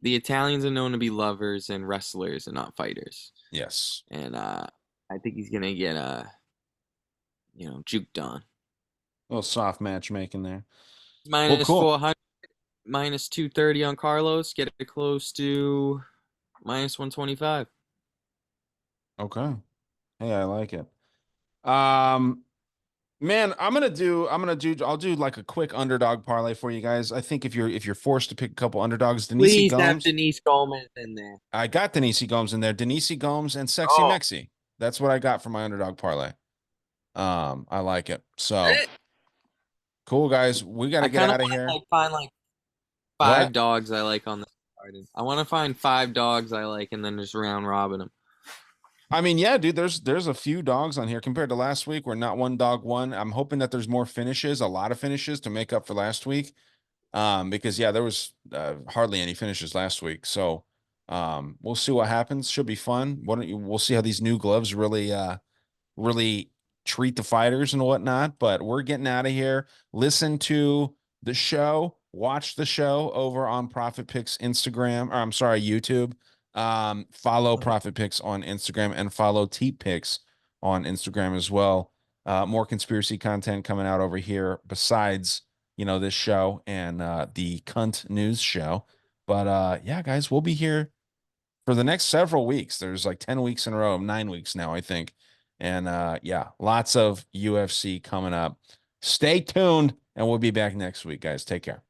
the Italians are known to be lovers and wrestlers and not fighters. yes. And I think he's gonna get juked on. A little soft matchmaking there. Minus Cool. 400, minus 230 on Carlos. Get it close to minus 125. Okay. Hey, I like it. Man, I'll do like a quick underdog parlay for you guys. I think if you're forced to pick a couple underdogs, Denise Please have Gomes. Denise Gomes in there. I got Denise Gomes in there. Denise Gomes and Sexy Oh, Mexi. That's what I got for my underdog parlay. I like it. So cool, guys. We got to get out of here. Find like five What? dogs I like on the card. I want to find 5 dogs I like and then just round robin them. I mean, yeah, dude, there's a few dogs on here compared to last week where not one dog won. I'm hoping that there's more finishes, a lot of finishes to make up for last week. Because yeah, there was hardly any finishes last week. So we'll see what happens. Should be fun. We'll see how these new gloves really treat the fighters and whatnot. But we're getting out of here. Listen to the show, watch the show over on Profit Picks Instagram, or I'm sorry, YouTube. Follow Profit Picks on Instagram and follow T Picks on Instagram as well. More conspiracy content coming out over here besides this show and the Cunt News show. But yeah, guys, we'll be here for the next several weeks. There's like 10 weeks in a row, 9 weeks now, I think. And yeah, lots of UFC coming up. Stay tuned, and we'll be back next week, guys. Take care.